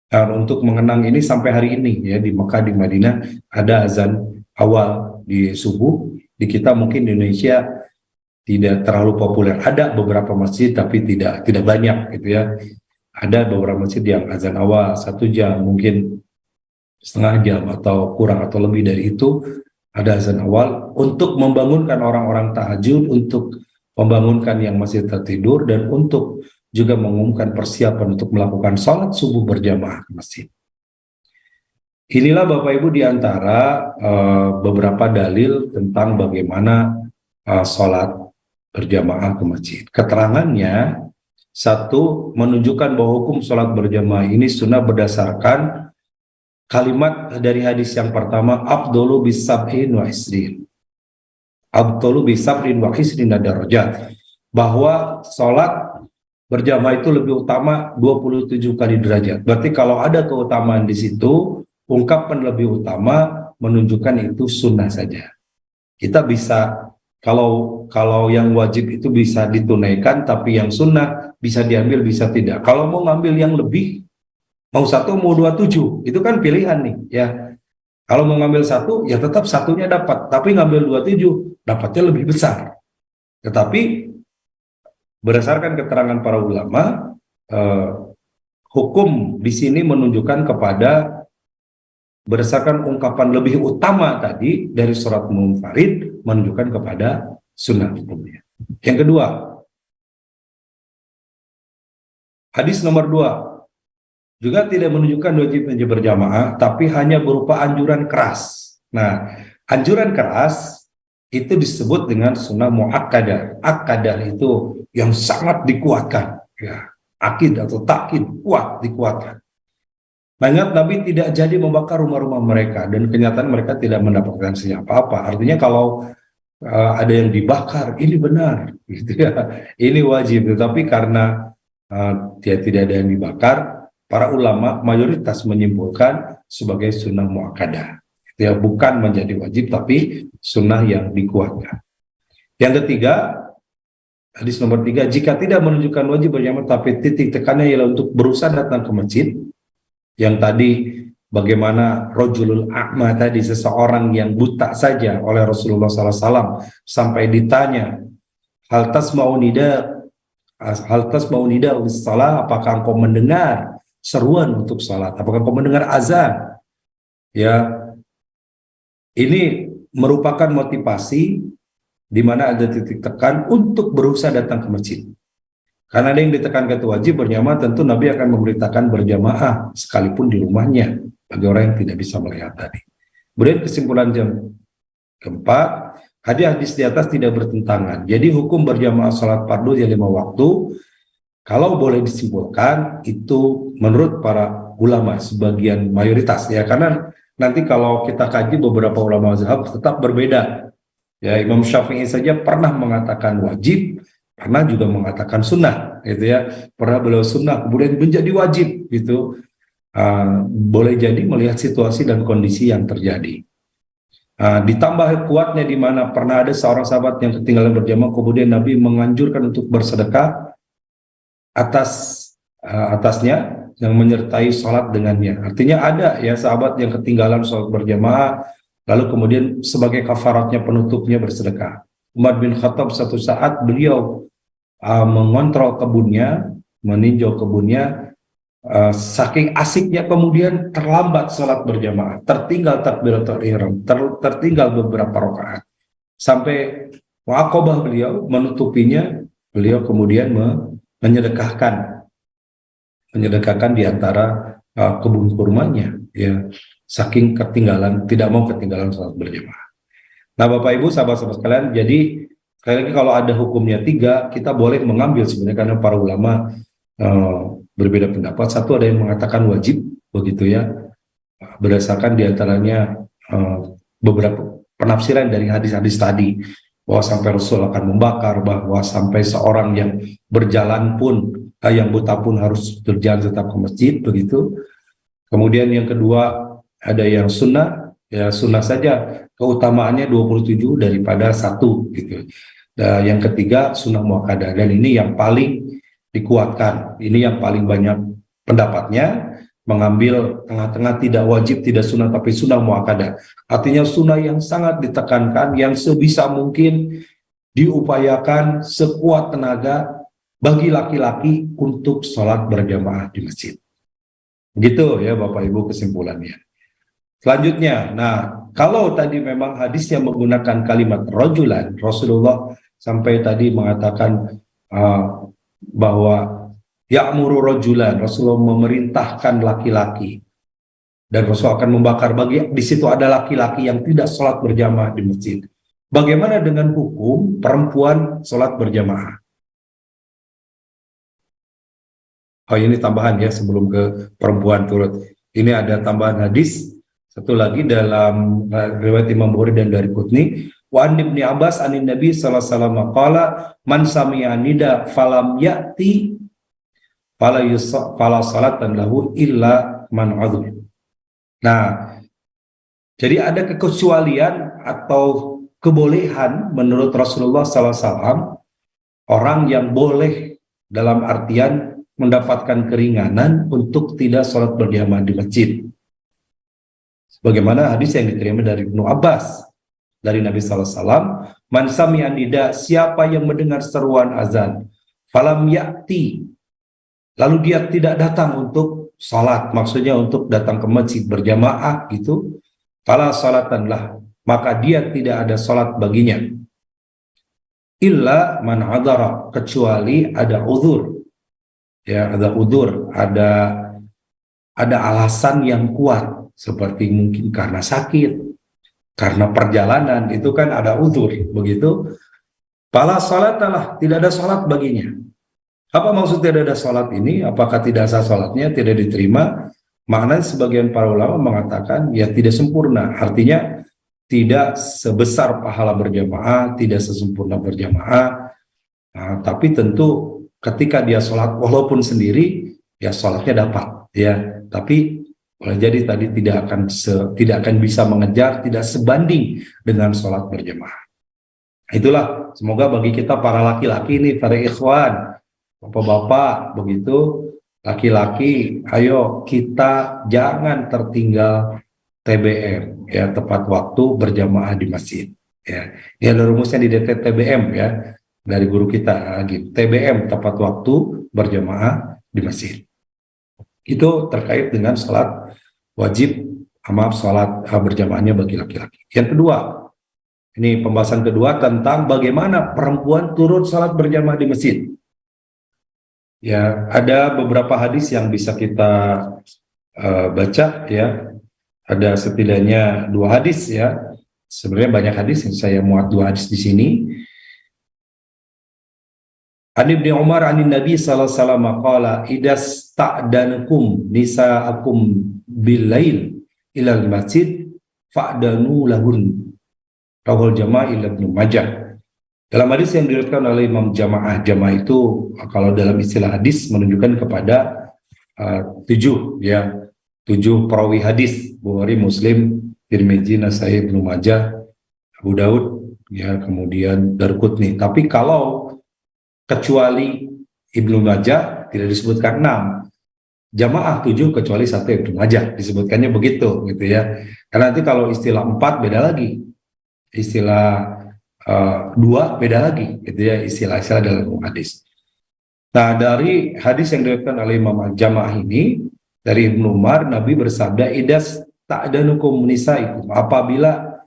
Dan untuk mengenang ini sampai hari ini ya, di Mekah, di Madinah ada azan awal di subuh. Di kita mungkin di Indonesia tidak terlalu populer. Ada beberapa masjid tapi tidak banyak gitu ya. Ada beberapa masjid yang azan awal 1 jam, mungkin setengah jam atau kurang atau lebih dari itu ada azan awal untuk membangunkan orang-orang tahajud, untuk membangunkan yang masih tertidur, dan untuk juga mengumumkan persiapan untuk melakukan sholat subuh berjamaah ke masjid. Inilah Bapak Ibu diantara beberapa dalil tentang bagaimana sholat berjamaah ke masjid. Keterangannya, satu, menunjukkan bahwa hukum sholat berjamaah ini sunnah berdasarkan kalimat dari hadis yang pertama, Abdulu bisab'in wa isrin. Abdulu bisab'in wa isrin darajat. Bahwa sholat berjamaah itu lebih utama 27 kali derajat. Berarti kalau ada keutamaan di situ, ungkapan lebih utama menunjukkan itu sunnah saja. Kita bisa, kalau yang wajib itu bisa ditunaikan, tapi yang sunnah bisa diambil, bisa tidak. Kalau mau ngambil yang lebih, mau 1 mau 27, itu kan pilihan nih ya. Kalau mau ngambil 1 ya tetap 1-nya dapat, tapi ngambil 27 dapatnya lebih besar. Tetapi berdasarkan keterangan para ulama, hukum di sini menunjukkan kepada berdasarkan ungkapan lebih utama tadi dari surat munfarid, menunjukkan kepada sunnah hukumnya. Yang kedua, hadis nomor 2 juga tidak menunjukkan wajib berjamaah, tapi hanya berupa anjuran keras. Nah, anjuran keras itu disebut dengan sunnah muakkadah. Akkadah itu yang sangat dikuatkan, ya, akid atau takkid, kuat, dikuatkan. Mengingat Nabi tidak jadi membakar rumah-rumah mereka dan kenyataan mereka tidak mendapatkan apa-apa. Artinya kalau ada yang dibakar, ini benar, gitu ya. Ini wajib. Tetapi karena dia tidak ada yang dibakar, para ulama mayoritas menyimpulkan sebagai sunnah muakkadah. Ya, bukan menjadi wajib, tapi sunnah yang dikuatkan. Yang ketiga, hadis nomor 3, jika tidak menunjukkan wajib berjamaah, tapi titik tekannya ialah untuk berusaha datang ke masjid. Yang tadi bagaimana rojulul a'ma tadi, seseorang yang buta saja oleh Rasulullah SAW sampai ditanya, hal tasma'u nida salah, apakah engkau mendengar seruan untuk salat, apakah engkau mendengar azan? Ya, ini merupakan motivasi di mana ada titik tekan untuk berusaha datang ke masjid. Karena ada yang ditekankan itu wajib berjamaah, tentu Nabi akan memberitakan berjamaah sekalipun di rumahnya bagi orang yang tidak bisa melihat tadi. Kemudian kesimpulan jam keempat, hadis di atas tidak bertentangan. Jadi hukum berjamaah salat fardu yang 5 waktu, kalau boleh disimpulkan itu menurut para ulama sebagian mayoritas ya, karena nanti kalau kita kaji beberapa ulama mazhab tetap berbeda. Ya, Imam Syafi'i saja pernah mengatakan wajib, pernah juga mengatakan sunnah, gitu ya. Pernah beliau sunnah, kemudian menjadi wajib, gitu. Boleh jadi melihat situasi dan kondisi yang terjadi. Ditambah kuatnya di mana pernah ada seorang sahabat yang ketinggalan berjamaah, kemudian Nabi menganjurkan untuk bersedekah atasnya yang menyertai sholat dengannya. Artinya ada ya sahabat yang ketinggalan sholat berjamaah, lalu kemudian sebagai kafaratnya penutupnya bersedekah. Umar bin Khattab satu saat beliau mengontrol kebunnya, meninjau kebunnya, saking asiknya kemudian terlambat sholat berjamaah, tertinggal takbiratul ihram, tertinggal beberapa rakaat, sampai waqobah beliau menutupinya, beliau kemudian menyedekahkan di antara kebun kurmanya, ya, saking ketinggalan, tidak mau ketinggalan sholat berjamaah. Nah, Bapak Ibu, sahabat-sahabat sekalian, jadi sekali lagi kalau ada hukumnya 3, kita boleh mengambil sebenarnya karena para ulama berbeda pendapat. Satu, ada yang mengatakan wajib, begitu ya, berdasarkan diantaranya beberapa penafsiran dari hadis-hadis tadi, bahwa sampai Rasul akan membakar, bahwa sampai seorang yang berjalan pun, yang buta pun harus berjalan tetap ke masjid, begitu. Kemudian yang kedua, ada yang sunnah, ya sunnah saja, keutamaannya 27 daripada 1, gitu. Dan yang ketiga, sunnah muakkadah, dan ini yang paling dikuatkan, ini yang paling banyak pendapatnya, mengambil tengah-tengah, tidak wajib, tidak sunnah, tapi sunnah muakkadah. Artinya sunnah yang sangat ditekankan, yang sebisa mungkin diupayakan sekuat tenaga bagi laki-laki untuk sholat berjamaah di masjid. Begitu ya Bapak Ibu kesimpulannya. Selanjutnya, nah kalau tadi memang hadisnya menggunakan kalimat rojulan, Rasulullah sampai tadi mengatakan bahwa ya'muru rojulan, Rasulullah memerintahkan laki-laki, dan Rasul akan membakar, bagi di situ ada laki-laki yang tidak sholat berjamaah di masjid. Bagaimana dengan hukum perempuan sholat berjamaah? Oh, ini tambahan ya sebelum ke perempuan turut. Ini ada tambahan hadis satu lagi dalam riwayat Imam Bukhari dan Daraqutni. Wa an Ibnu Abbas anin Nabi sallallahu alaihi wasallam qala man sami'a nida falam ya'ti fala salatan lahu illa man udhur. Nah, jadi ada kekecualian atau kebolehan menurut Rasulullah sallallahu alaihi wasallam, orang yang boleh dalam artian mendapatkan keringanan untuk tidak sholat berjamaah di masjid. Sebagaimana hadis yang diterima dari Ibnu Abbas dari Nabi sallallahu alaihi wasallam, man sami'a nida, siapa yang mendengar seruan azan, falam ya'ti, lalu dia tidak datang untuk salat, maksudnya untuk datang ke masjid berjamaah gitu, fala salatanlah, maka dia tidak ada salat baginya. Illa man hadara, kecuali ada uzur. Ya, ada uzur, ada alasan yang kuat, seperti mungkin karena sakit, karena perjalanan, itu kan ada uzur, begitu. Fala salatalah, tidak ada salat baginya. Apa maksud tidak ada salat ini? Apakah tidak sah salatnya, tidak diterima? Maknanya sebagian para ulama mengatakan ya tidak sempurna, artinya tidak sebesar pahala berjamaah, tidak sesempurna berjamaah. Nah, tapi tentu ketika dia sholat walaupun sendiri, ya sholatnya dapat, ya. Tapi boleh jadi tadi tidak akan bisa mengejar, tidak sebanding dengan sholat berjamaah. Itulah semoga bagi kita para laki-laki nih, para ikhwan, bapak-bapak, begitu laki-laki, ayo kita jangan tertinggal TBM, ya, tepat waktu berjamaah di masjid. Ya, ini ada rumusnya di DT TBM, ya, dari guru kita lagi. TBM, tepat waktu berjamaah di masjid. Itu terkait dengan sholat wajib, maaf, sholat berjamaahnya bagi laki-laki. Yang kedua, ini pembahasan kedua tentang bagaimana perempuan turut sholat berjamaah di masjid. Ya, ada beberapa hadis yang bisa kita baca, ya. Ada setidaknya 2 hadis, ya. Sebenarnya banyak hadis, yang saya muat 2 hadis di sini. An Ibnu Umar anin Nabi sallallahu alaihi wasallam qala idas ta'danukum nisa'akum bil-lail ilal masjid fa'danu lahun. Rawal Jamaah Ibnu Majah. Dalam hadis yang diriwayatkan oleh Imam Jamaah itu kalau dalam istilah hadis menunjukkan kepada 7, ya, 7 perawi hadis, Bukhari, Muslim, Tirmidzi, Nasai, Ibnu Majah, Abu Daud, ya, kemudian Darqutni. Tapi kalau kecuali Ibnu Majah tidak disebutkan 6, jamaah 7 kecuali 1 Ibnu Majah disebutkannya begitu, gitu ya. Karena nanti kalau istilah 4 beda lagi, istilah 2 beda lagi, gitu ya, istilah-istilah dalam hadis. Nah, dari hadis yang diriwayatkan oleh Imam Jamaah ini dari Ibnu Umar, Nabi bersabda, idas ta'danukum nisaikum, apabila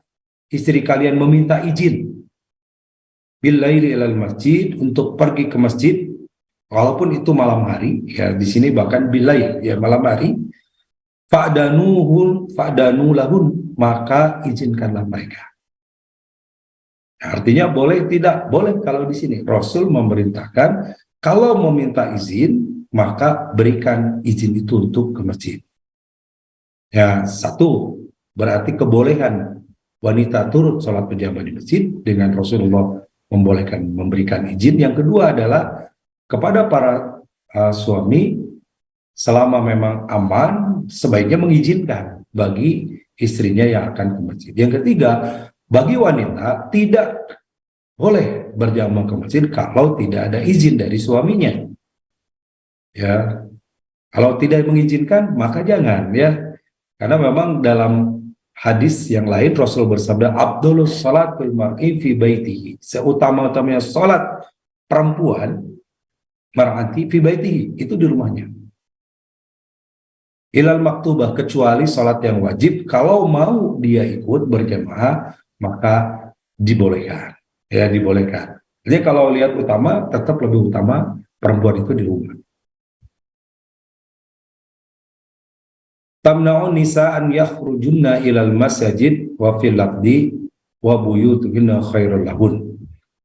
istri kalian meminta izin billaili ilal masjid, untuk pergi ke masjid walaupun itu malam hari, ya, di sini bahkan billail, ya, malam hari, fa'danu lahun, maka izinkanlah mereka. Artinya boleh tidak boleh. Kalau di sini Rasul memerintahkan kalau meminta izin maka berikan izin itu untuk ke masjid. Ya, 1 berarti kebolehan wanita turut sholat berjamaah di masjid dengan Rasulullah membolehkan memberikan izin. Yang kedua adalah kepada para suami, selama memang aman sebaiknya mengizinkan bagi istrinya yang akan ke masjid. Yang ketiga, bagi wanita tidak boleh berjamaah ke masjid kalau tidak ada izin dari suaminya. Ya, kalau tidak mengizinkan maka jangan, ya. Karena memang dalam hadis yang lain Rasul bersabda, Abdulus salatul mar'i fi baitihi, seutama-utamanya salat perempuan mar'ati fi baitihi, itu di rumahnya. Ilal maktubah, kecuali salat yang wajib, kalau mau dia ikut berjamaah maka dibolehkan, ya, dibolehkan. Jadi kalau lihat utama, tetap lebih utama perempuan itu di rumah. Tamna'un nisa'an yakhrujunna ilal masjid wa fil lafdi wa buyutuhunna khairul lahun.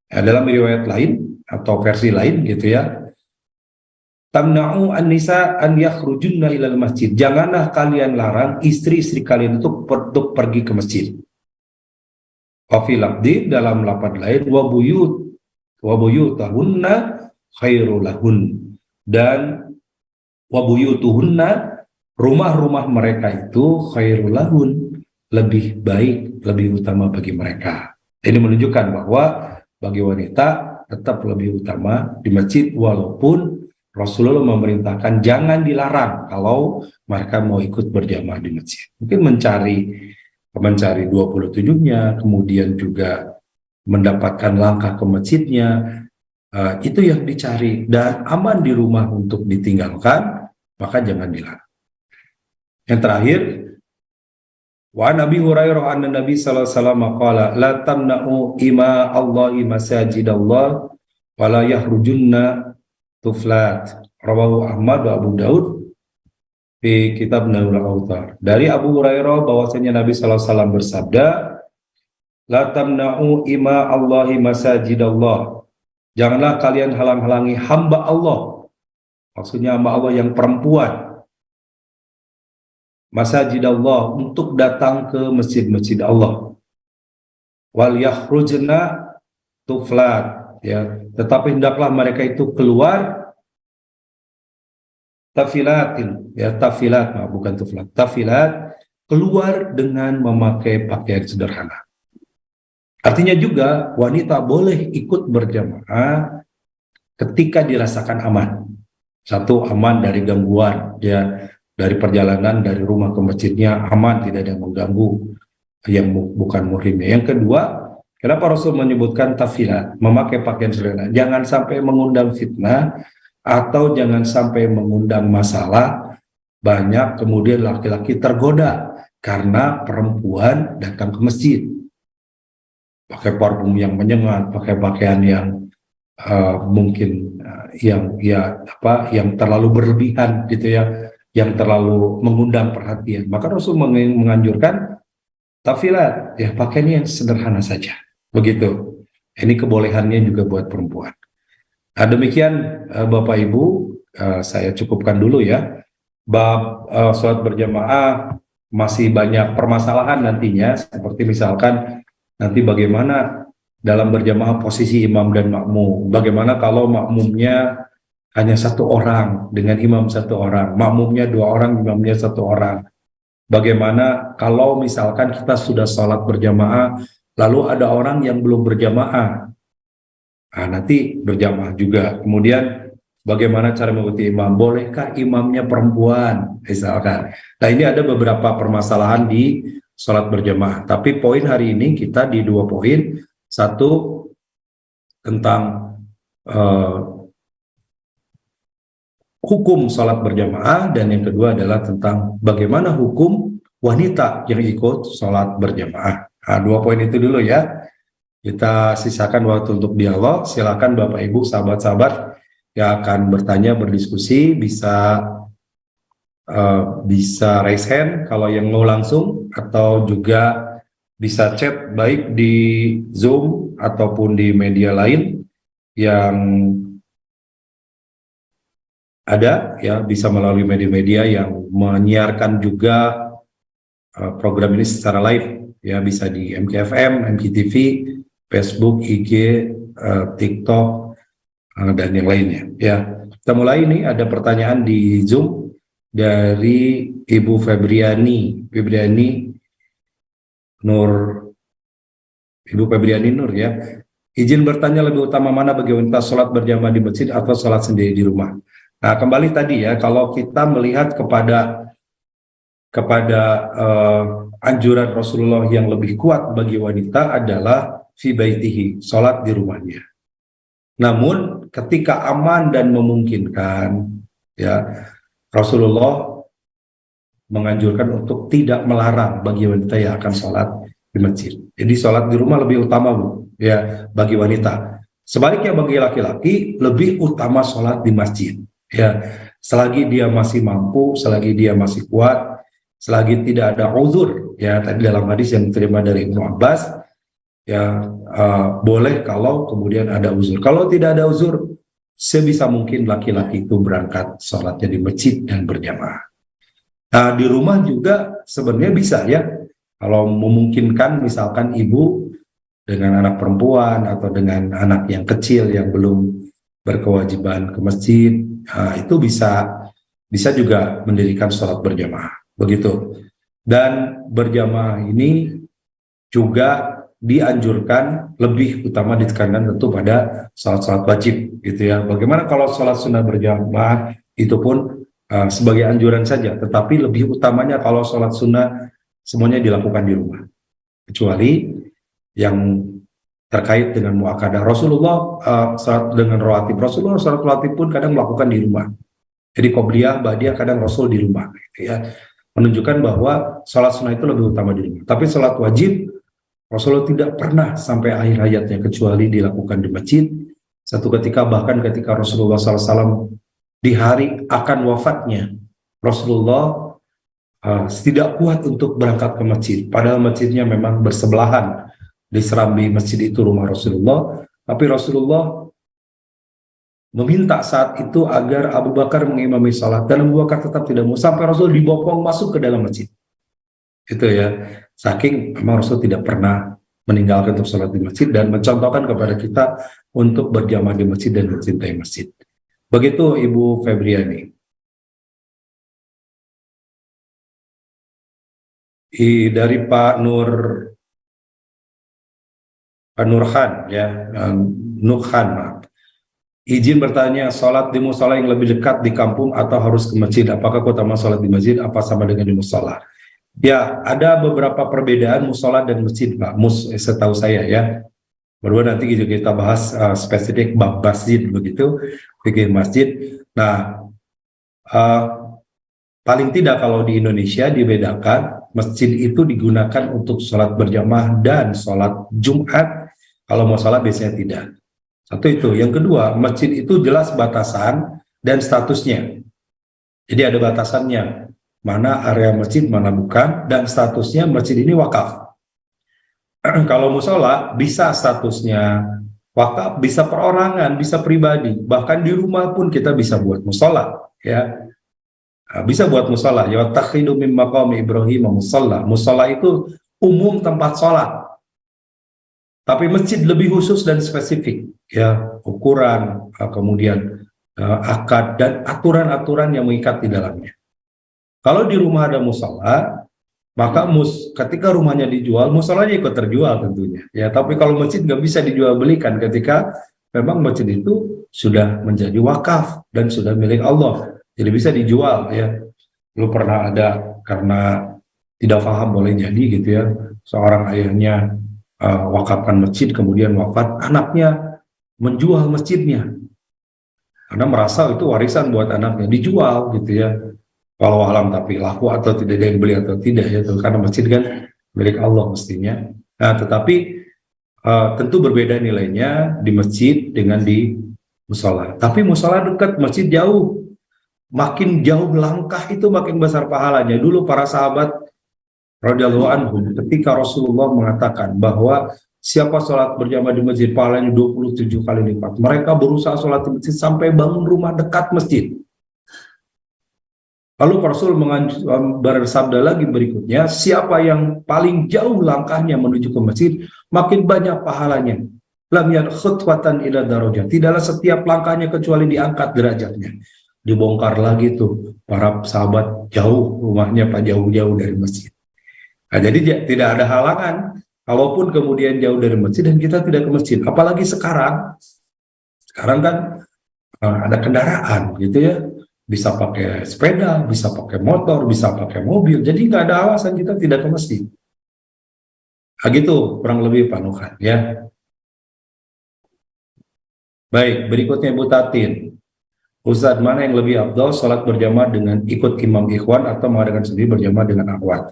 Ya, dalam riwayat lain atau versi lain, gitu ya, tamna'u an-nisa an yakhrujunna ilal masjid, janganlah kalian larang istri-istri kalian untuk pergi ke masjid. Wa fil lafdi, dalam lafaz lain, wa buyutahunna khairul lahun, dan wa buyutuhunna, rumah-rumah mereka itu khairul lahun, lebih baik, lebih utama bagi mereka. Ini menunjukkan bahwa bagi wanita tetap lebih utama di masjid, walaupun Rasulullah memerintahkan jangan dilarang kalau mereka mau ikut berjamaah di masjid. Mungkin mencari 27-nya, kemudian juga mendapatkan langkah ke masjidnya, itu yang dicari, dan aman di rumah untuk ditinggalkan, maka jangan dilarang. Yang terakhir, wa Nabi Hurairah anna Nabi sallallahu alaihi wasallam qala la tamna'u ima Allahi masajidallah wa la yahrujunna tuflat, rawahu Ahmad wa Abu Daud di kitab Nailul Autar. Dari Abu Hurairah bahwasanya Nabi sallallahu alaihi wasallam bersabda, la tamna'u ima Allahi masajidallah, janganlah kalian halang-halangi hamba Allah, maksudnya hamba Allah yang perempuan, masajidallah, untuk datang ke masjid-masjid Allah. Wal yakhrujna tuflat, ya, tetapi hendaklah mereka itu keluar tafilatin, ya, tafilat, nah, bukan tuflat, tafilat, keluar dengan memakai pakaian sederhana. Artinya juga wanita boleh ikut berjamaah ketika dirasakan aman. Satu, aman dari gangguan, ya, dari perjalanan dari rumah ke masjidnya aman, tidak ada yang mengganggu yang bukan muhrimnya. Yang kedua, kenapa Rasul menyebutkan tafilat, memakai pakaian sederhana? Jangan sampai mengundang fitnah atau jangan sampai mengundang masalah banyak, kemudian laki-laki tergoda karena perempuan datang ke masjid pakai parfum yang menyengat, pakai pakaian yang mungkin yang yang terlalu berlebihan gitu ya, yang terlalu mengundang perhatian. Maka Rasul menganjurkan tafilat, ya, pakaian yang sederhana saja. Begitu. Ini kebolehannya juga buat perempuan. Nah, demikian Bapak Ibu, saya cukupkan dulu ya. Bab sholat berjamaah masih banyak permasalahan nantinya, seperti misalkan nanti bagaimana dalam berjamaah posisi imam dan makmum. Bagaimana kalau makmumnya hanya satu orang dengan imam satu orang, makmumnya dua orang, imamnya satu orang. Bagaimana kalau misalkan kita sudah sholat berjamaah, lalu ada orang yang belum berjamaah, nah, nanti berjamaah juga. Kemudian bagaimana cara mengikuti imam? Bolehkah imamnya perempuan misalkan? Nah, ini ada beberapa permasalahan di sholat berjamaah. Tapi poin hari ini kita di 2 poin. Satu, tentang hukum sholat berjamaah, dan yang kedua adalah tentang bagaimana hukum wanita yang ikut sholat berjamaah. Nah, 2 poin itu dulu ya. Kita sisakan waktu untuk dialog. Silakan Bapak Ibu, sahabat-sahabat yang akan bertanya, berdiskusi, bisa raise hand kalau yang mau langsung, atau juga bisa chat baik di Zoom ataupun di media lain yang ada, ya, bisa melalui media-media yang menyiarkan juga program ini secara live, ya, bisa di MKFM, MKTV, Facebook, IG, TikTok, dan yang lainnya. Ya, kita mulai. Ini ada pertanyaan di Zoom dari Ibu Febriani Nur, Ibu Febriani Nur, ya. Izin bertanya, lebih utama mana bagi wanita sholat berjamaah di masjid atau sholat sendiri di rumah? Nah, kembali tadi ya, kalau kita melihat kepada anjuran Rasulullah yang lebih kuat bagi wanita adalah fi baitihi, sholat di rumahnya. Namun ketika aman dan memungkinkan, ya, Rasulullah menganjurkan untuk tidak melarang bagi wanita yang akan sholat di masjid. Jadi sholat di rumah lebih utama, Bu, ya, bagi wanita. Sebaliknya bagi laki-laki lebih utama sholat di masjid, ya, selagi dia masih mampu, selagi dia masih kuat, selagi tidak ada uzur, ya, tadi dalam hadis yang diterima dari Ibnu Abbas, ya, boleh kalau kemudian ada uzur. Kalau tidak ada uzur, sebisa mungkin laki-laki itu berangkat sholatnya di masjid dan berjamaah. Nah, di rumah juga sebenarnya bisa, ya, kalau memungkinkan, misalkan ibu dengan anak perempuan atau dengan anak yang kecil yang belum berkewajiban ke masjid, itu bisa juga mendirikan sholat berjamaah, begitu. Dan berjamaah ini juga dianjurkan, lebih utama ditekankan tentu pada sholat-sholat wajib, gitu ya. Bagaimana kalau sholat sunnah berjamaah, itu pun sebagai anjuran saja, tetapi lebih utamanya kalau sholat sunnah semuanya dilakukan di rumah, kecuali yang terkait dengan muakkadah. Rasulullah salat dengan rawatib, Rasulullah salat rawatib pun kadang melakukan di rumah. Jadi qobliyah, ba'diyah kadang Rasul di rumah, gitu ya, menunjukkan bahwa sholat sunnah itu lebih utama di rumah. Tapi sholat wajib Rasulullah tidak pernah sampai akhir hayatnya kecuali dilakukan di masjid. Satu ketika, bahkan ketika Rasulullah SAW di hari akan wafatnya, Rasulullah tidak kuat untuk berangkat ke masjid, padahal masjidnya memang bersebelahan. Di serambi masjid itu rumah Rasulullah, tapi Rasulullah meminta saat itu agar Abu Bakar mengimami sholat, dan Abu Bakar tetap tidak mau, sampai Rasul dibopong masuk ke dalam masjid. Itu ya, saking memang Rasul tidak pernah meninggalkan untuk sholat di masjid dan mencontohkan kepada kita untuk berjamaah di masjid dan mencintai masjid. Begitu Ibu Febriani. Dari Pak Nurhan ya, Nurhan, maaf. Izin bertanya, sholat di musola yang lebih dekat di kampung atau harus ke masjid? Apakah utama sholat di masjid apa sama dengan di musola? Ya, ada beberapa perbedaan musola dan masjid, Pak. Setahu saya ya. Baru nanti kita bahas spesifik bab masjid begitu, fikih masjid. Nah, paling tidak kalau di Indonesia dibedakan, masjid itu digunakan untuk sholat berjamaah dan sholat Jumat. Kalau mau sholat biasanya tidak. Satu itu. Yang kedua, masjid itu jelas batasan dan statusnya. Jadi ada batasannya. Mana area masjid, mana bukan, dan statusnya masjid ini wakaf. Kalau musola bisa statusnya wakaf, bisa perorangan, bisa pribadi, bahkan di rumah pun kita bisa buat musola, ya. Bisa buat musola. Ya takhidu min maqami Ibrahim musola. Musola itu umum tempat sholat, tapi masjid lebih khusus dan spesifik, ya, ukuran, kemudian akad dan aturan-aturan yang mengikat di dalamnya. Kalau di rumah ada musola, maka ketika rumahnya dijual, musolanya ikut terjual tentunya. Ya, tapi kalau masjid nggak bisa dijual belikan ketika memang masjid itu sudah menjadi wakaf dan sudah milik Allah. Jadi bisa dijual ya. Lu pernah ada karena tidak paham boleh jadi gitu ya. Seorang ayahnya wakafkan masjid, kemudian wafat, anaknya menjual masjidnya karena merasa itu warisan buat anaknya, dijual gitu ya. Walau alam, tapi laku atau tidak ada yang beli atau tidak ya, karena masjid kan milik Allah mestinya. Nah, tetapi tentu berbeda nilainya di masjid dengan di musola. Tapi musola dekat, masjid jauh. Makin jauh langkah itu makin besar pahalanya. Dulu para sahabat radhiyallahu anhum ketika Rasulullah mengatakan bahwa siapa sholat berjamaah di masjid pahalanya 27 kali lipat. Mereka berusaha sholat di masjid sampai bangun rumah dekat masjid. Lalu Rasul bersabda lagi berikutnya, siapa yang paling jauh langkahnya menuju ke masjid, makin banyak pahalanya. Lam khutwatan ila darajat. Tidaklah setiap langkahnya kecuali diangkat derajatnya. Dibongkar lagi tuh para sahabat jauh rumahnya, Pak, jauh-jauh dari masjid. Nah, jadi tidak ada halangan, kalaupun kemudian jauh dari masjid dan kita tidak ke masjid. Apalagi sekarang kan ada kendaraan gitu ya. Bisa pakai sepeda, bisa pakai motor, bisa pakai mobil. Jadi nggak ada alasan kita tidak ke masjid. Nah, gitu kurang lebih Pak Nuhan ya. Baik, berikutnya Ibu Tatin. Ustadz, mana yang lebih afdal, sholat berjamaah dengan ikut imam ikhwan atau mengadakan sendiri berjamaah dengan akhwat?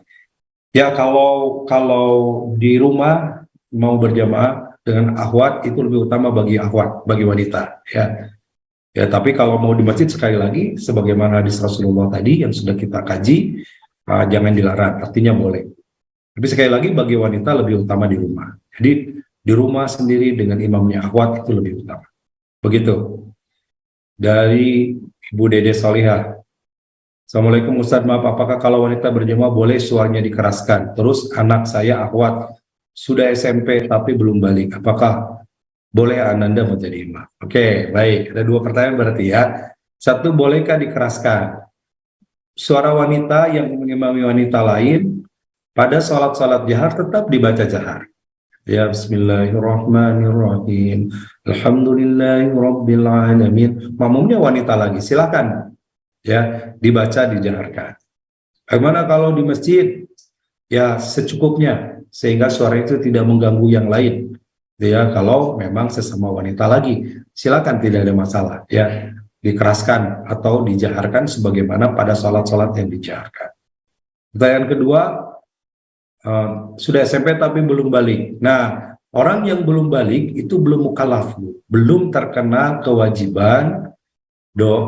Ya, kalau di rumah mau berjamaah dengan akhwat itu lebih utama bagi akhwat, bagi wanita ya. Ya, tapi kalau mau di masjid sekali lagi, sebagaimana hadis Rasulullah tadi yang sudah kita kaji, jangan dilarang, artinya boleh. Tapi sekali lagi bagi wanita lebih utama di rumah. Jadi di rumah sendiri dengan imamnya akhwat itu lebih utama. Begitu. Dari Ibu Dede Solihah. Assalamualaikum Ustadz, maaf, apakah kalau wanita berjamaah boleh suaranya dikeraskan? Terus anak saya akhwat sudah SMP tapi belum balik. Apakah boleh Ananda menjadi imam? Oke, baik. Ada dua pertanyaan berarti ya. Satu, bolehkah dikeraskan? Suara wanita yang mengimami wanita lain pada sholat-sholat jahar tetap dibaca jahar. Ya, bismillahirrahmanirrahim. Alhamdulillahirrabbilalamin. Makmumnya wanita lagi, silakan. Ya, dibaca, dijaharkan. Bagaimana kalau di masjid? Ya, secukupnya. Sehingga suara itu tidak mengganggu yang lain. Ya, kalau memang sesama wanita lagi, silakan, tidak ada masalah ya, dikeraskan atau dijaharkan sebagaimana pada sholat-sholat yang dijaharkan. Pertanyaan kedua, sudah SMP tapi belum balik. Nah, orang yang belum balik itu belum mukallaf, belum terkena kewajiban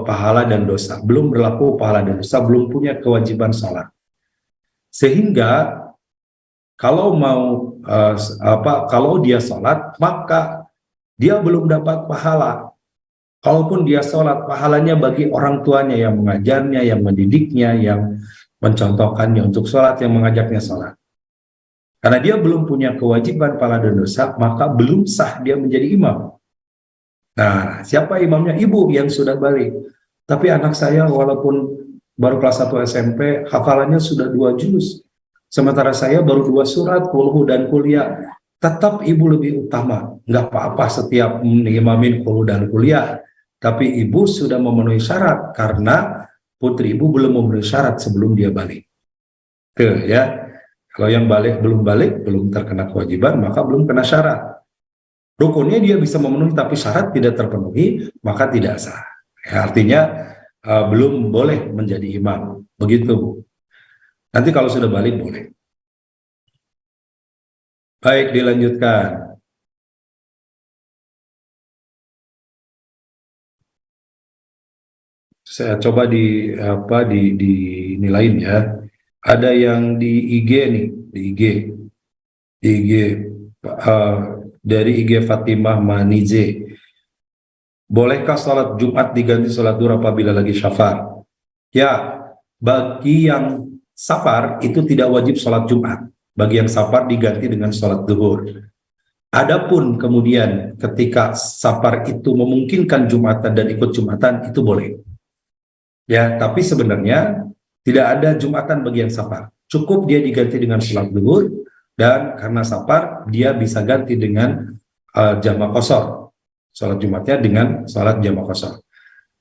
pahala dan dosa, belum berlaku pahala dan dosa, belum punya kewajiban sholat. Sehingga kalau mau kalau dia sholat, maka dia belum dapat pahala. Kalaupun dia sholat, pahalanya bagi orang tuanya yang mengajarnya, yang mendidiknya, yang mencontohkannya untuk sholat, yang mengajaknya sholat. Karena dia belum punya kewajiban pahala dan dosa, maka belum sah dia menjadi imam. Nah, siapa imamnya? Ibu yang sudah balik. Tapi anak saya walaupun baru kelas 1 SMP, hafalannya sudah 2 juz. Sementara saya baru 2 surat, kulhu dan kuliah. Tetap ibu lebih utama. Nggak apa-apa setiap mengimamin kulhu dan kuliah. Tapi ibu sudah memenuhi syarat karena putri ibu belum memenuhi syarat sebelum dia balik. Tuh ya. Kalau yang balik, belum terkena kewajiban, maka belum kena syarat. Rukunnya dia bisa memenuhi, tapi syarat tidak terpenuhi, maka tidak sah. Ya, artinya belum boleh menjadi imam. Begitu, Bu. Nanti kalau sudah balik, boleh. Baik, dilanjutkan. Saya coba dinilaiin ya. Ada yang di IG nih, di IG dari IG Fatimah Manize. Bolehkah sholat Jumat diganti sholat duhur apabila lagi safar? Ya, bagi yang safar itu tidak wajib sholat Jumat. Bagi yang safar diganti dengan sholat duhur. Adapun kemudian ketika safar itu memungkinkan Jumatan dan ikut Jumatan, itu boleh. Ya, tapi sebenarnya tidak ada Jumatan bagi yang safar. Cukup dia diganti dengan sholat duhur, dan karena safar dia bisa ganti dengan jama qashar. Sholat Jumatnya dengan sholat jama qashar.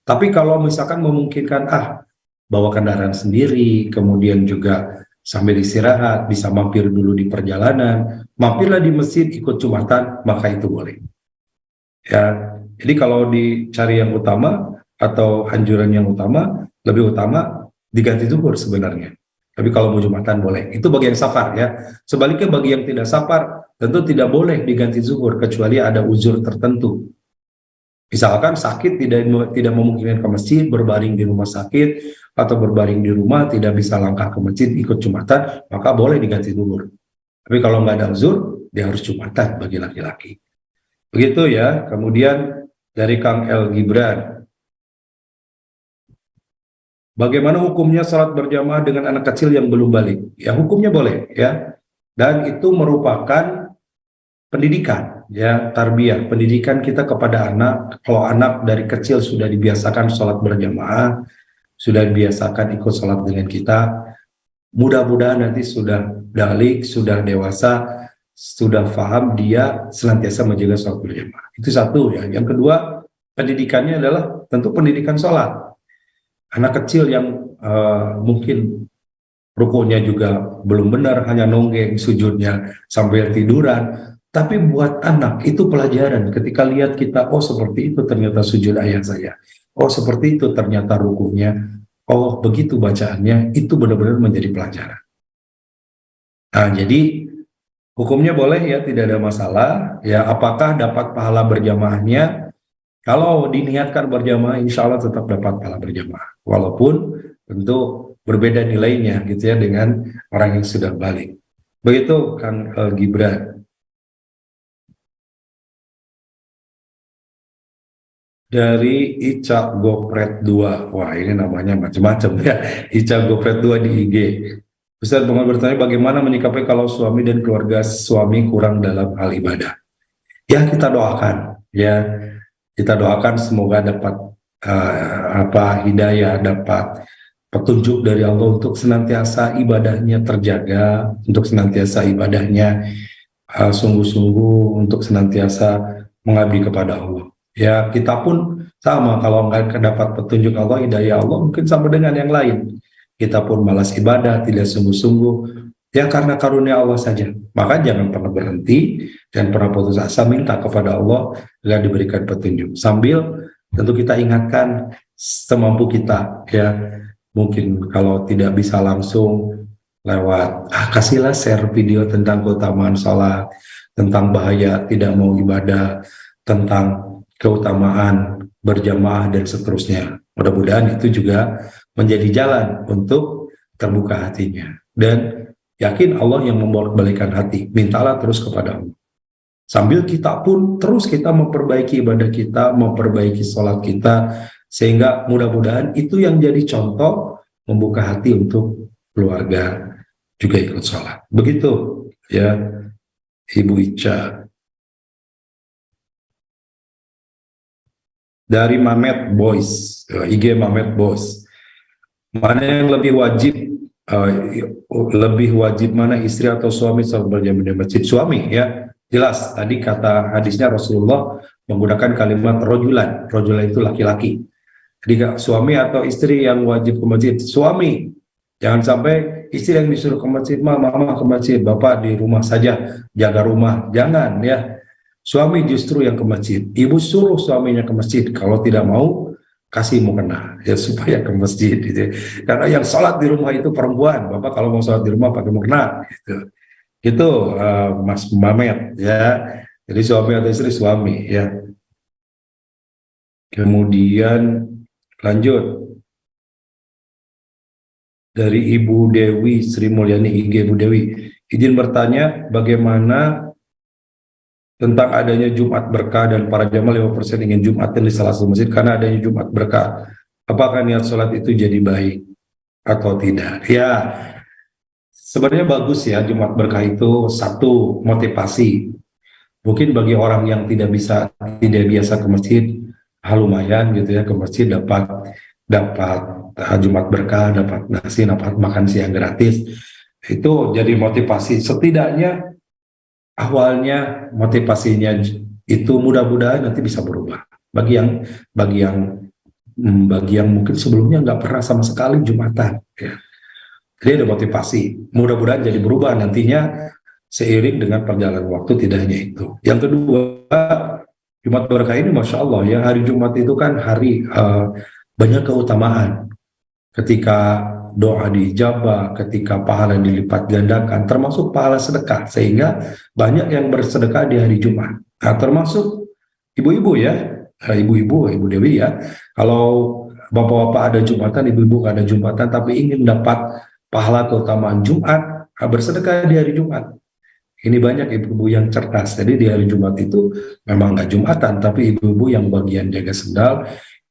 Tapi kalau misalkan memungkinkan bawa kendaraan sendiri, kemudian juga sambil istirahat, bisa mampir dulu di perjalanan, mampirlah di masjid ikut Jumatan, maka itu boleh. Ya, jadi kalau dicari yang utama atau anjuran yang utama, lebih utama diganti zuhur sebenarnya. Tapi kalau mau Jumatan boleh. Itu bagi yang safar ya. Sebaliknya bagi yang tidak safar, tentu tidak boleh diganti zuhur kecuali ada uzur tertentu. Misalkan sakit tidak memungkinkan ke masjid, berbaring di rumah sakit, atau berbaring di rumah tidak bisa langkah ke masjid ikut Jumatan, maka boleh diganti zuhur. Tapi kalau nggak ada uzur, dia harus Jumatan bagi laki-laki. Begitu ya. Kemudian dari Kang El Gibran, bagaimana hukumnya sholat berjamaah dengan anak kecil yang belum balik? Ya, hukumnya boleh ya. Dan itu merupakan pendidikan ya, tarbiyah, pendidikan kita kepada anak. Kalau anak dari kecil sudah dibiasakan sholat berjamaah, sudah dibiasakan ikut sholat dengan kita, mudah-mudahan nanti sudah balik, sudah dewasa, sudah paham, dia senantiasa menjaga sholat berjamaah. Itu satu ya. Yang kedua, pendidikannya adalah tentu pendidikan sholat. Anak kecil yang mungkin rukunya juga belum benar, hanya nonggeng, sujudnya sambil tiduran. Tapi buat anak itu pelajaran. Ketika lihat kita, oh seperti itu ternyata sujud ayah saya. Oh seperti itu ternyata rukunya. Oh begitu bacaannya. Itu benar-benar menjadi pelajaran. Nah jadi hukumnya boleh ya, tidak ada masalah. Ya, apakah dapat pahala berjamaahnya? Kalau diniatkan berjamaah, insya Allah tetap dapat pahala berjamaah. Walaupun tentu berbeda nilainya gitu ya dengan orang yang sudah balik. Begitu Kang Gibran. Dari Ica Gopret 2. Wah, ini namanya macam-macam ya. Ica Gopret 2 di IG. Ustaz Bang bertanya bagaimana menyikapi kalau suami dan keluarga suami kurang dalam hal ibadah. Ya, kita doakan ya. Kita doakan semoga dapat hidayah, dapat petunjuk dari Allah untuk senantiasa ibadahnya terjaga, untuk senantiasa ibadahnya sungguh-sungguh, untuk senantiasa mengabdi kepada Allah. Ya, kita pun sama, kalau nggak dapat petunjuk Allah, hidayah Allah, mungkin sama dengan yang lain. Kita pun malas ibadah, tidak sungguh-sungguh, ya karena karunia Allah saja. Maka jangan pernah berhenti dan pernah putus asa, minta kepada Allah agar diberikan petunjuk. Sambil tentu kita ingatkan semampu kita, ya. Mungkin kalau tidak bisa langsung lewat, kasihlah share video tentang keutamaan sholat, tentang bahaya tidak mau ibadah, tentang keutamaan berjamaah dan seterusnya. Mudah-mudahan itu juga menjadi jalan untuk terbuka hatinya. Dan yakin Allah yang membolak-balikan hati. Mintalah terus kepada Allah. Sambil kita pun terus kita memperbaiki ibadah kita, memperbaiki sholat kita, sehingga mudah-mudahan itu yang jadi contoh membuka hati untuk keluarga juga ikut sholat. Begitu ya Ibu Ica. Dari Mamet Boys, IG Mamet Boys. Mana yang lebih wajib? Lebih wajib mana, istri atau suami saat berjamaah di masjid? Suami ya, jelas. Tadi kata hadisnya Rasulullah menggunakan kalimat rojulan. Rojulan itu laki-laki. Jadi suami atau istri yang wajib ke masjid? Suami. Jangan sampai istri yang disuruh ke masjid, mama ke masjid, bapak di rumah saja jaga rumah. Jangan ya. Suami justru yang ke masjid. Ibu suruh suaminya ke masjid. Kalau tidak mau, kasih mukena ya supaya ke masjid gitu. Karena yang sholat di rumah itu perempuan. Bapak kalau mau sholat di rumah pakai mukena gitu. Itu Mas Mamet ya. Jadi suami atau istri suami ya. Kemudian lanjut dari Ibu Dewi Sri Mulyani IG Ibu Dewi. Izin bertanya bagaimana tentang adanya Jumat berkah dan para jamaah 5% ingin Jumatan di salah satu masjid karena adanya Jumat berkah. Apakah niat sholat itu jadi baik atau tidak? Ya, sebenarnya bagus ya Jumat berkah itu satu motivasi. Mungkin bagi orang yang tidak biasa ke masjid, lumayan gitu ya ke masjid dapat Jumat berkah, dapat nasi, dapat makan siang gratis. Itu jadi motivasi. Setidaknya awalnya motivasinya itu mudah-mudahan nanti bisa berubah. Bagi yang mungkin sebelumnya nggak pernah sama sekali Jumatan, ya. Jadi ada motivasi. Mudah-mudahan jadi berubah nantinya seiring dengan perjalanan waktu. Tidak hanya itu. Yang kedua, Jumat berkah ini, masya Allah ya, hari Jumat itu kan hari banyak keutamaan. Ketika doa dijabah, ketika pahala dilipat gandakan, termasuk pahala sedekah, sehingga banyak yang bersedekah di hari Jumat. Nah, termasuk ibu-ibu ya, ibu Dewi ya. Kalau bapak-bapak ada Jumatan, ibu-ibu ada Jumatan, tapi ingin dapat pahala keutamaan Jumat, bersedekah di hari Jumat. Ini banyak ibu-ibu yang cerdas. Jadi di hari Jumat itu memang nggak Jumatan, tapi ibu-ibu yang bagian jaga sendal,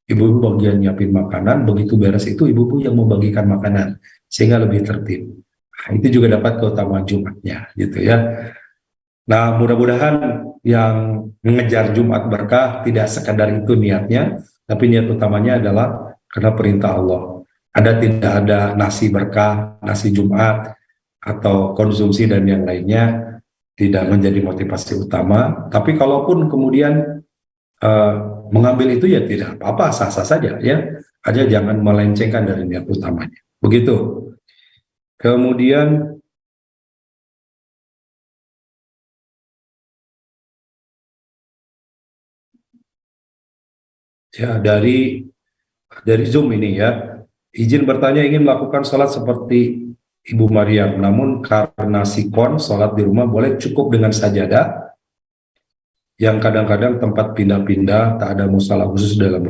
ibu-ibu bagian nyiapin makanan, begitu beres itu ibu-ibu yang membagikan makanan sehingga lebih tertib. Nah, itu juga dapat keutamaan Jumatnya gitu ya. Nah, mudah-mudahan yang mengejar Jumat berkah tidak sekadar itu niatnya, tapi niat utamanya adalah karena perintah Allah. Tidak ada nasi berkah, nasi Jumat atau konsumsi dan yang lainnya tidak menjadi motivasi utama. Tapi kalaupun kemudian mengambil itu ya tidak apa-apa, sah-sah saja ya, aja jangan melencengkan dari niat utamanya. Begitu. Kemudian ya dari Zoom ini ya, izin bertanya, ingin melakukan sholat seperti Ibu Maryam, namun karena sikon sholat di rumah boleh cukup dengan sajadah yang kadang-kadang tempat pindah-pindah, tak ada musalah khusus dalam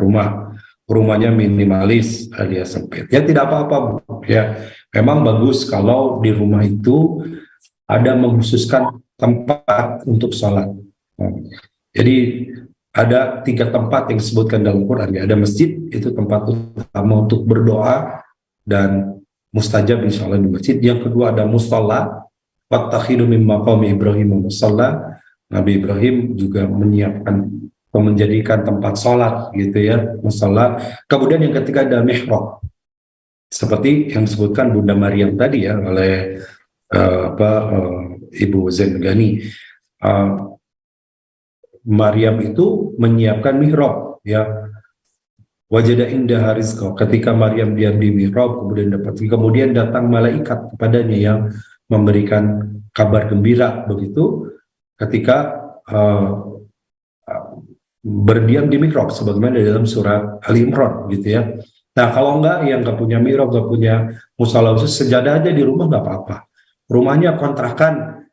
rumahnya minimalis alias sempit. Ya tidak apa-apa ya. Memang bagus kalau di rumah itu ada mengkhususkan tempat untuk sholat. Jadi ada 3 tempat yang disebutkan dalam Quran. Ya. Ada masjid, itu tempat utama untuk berdoa dan mustajab insya Allah di masjid. Yang kedua ada musalla, wattakhidu min maqami Ibrahim musalla. Nabi Ibrahim juga menyiapkan atau menjadikan tempat sholat gitu ya, musalla. Kemudian yang ketiga ada mihrab, seperti yang disebutkan Bunda Maryam tadi ya oleh Ibu Zain Gani. Maryam itu menyiapkan mihrab ya. Wajada indah rizqa, ketika Maryam diam di mihrab kemudian datang malaikat kepadanya yang memberikan kabar gembira begitu ketika berdiam di mihrab sebagaimana dalam surat Ali Imran gitu ya. Nah, kalau yang nggak punya mihrab, nggak punya musala khusus, sejadah aja di rumah nggak apa-apa. Rumahnya kontrakan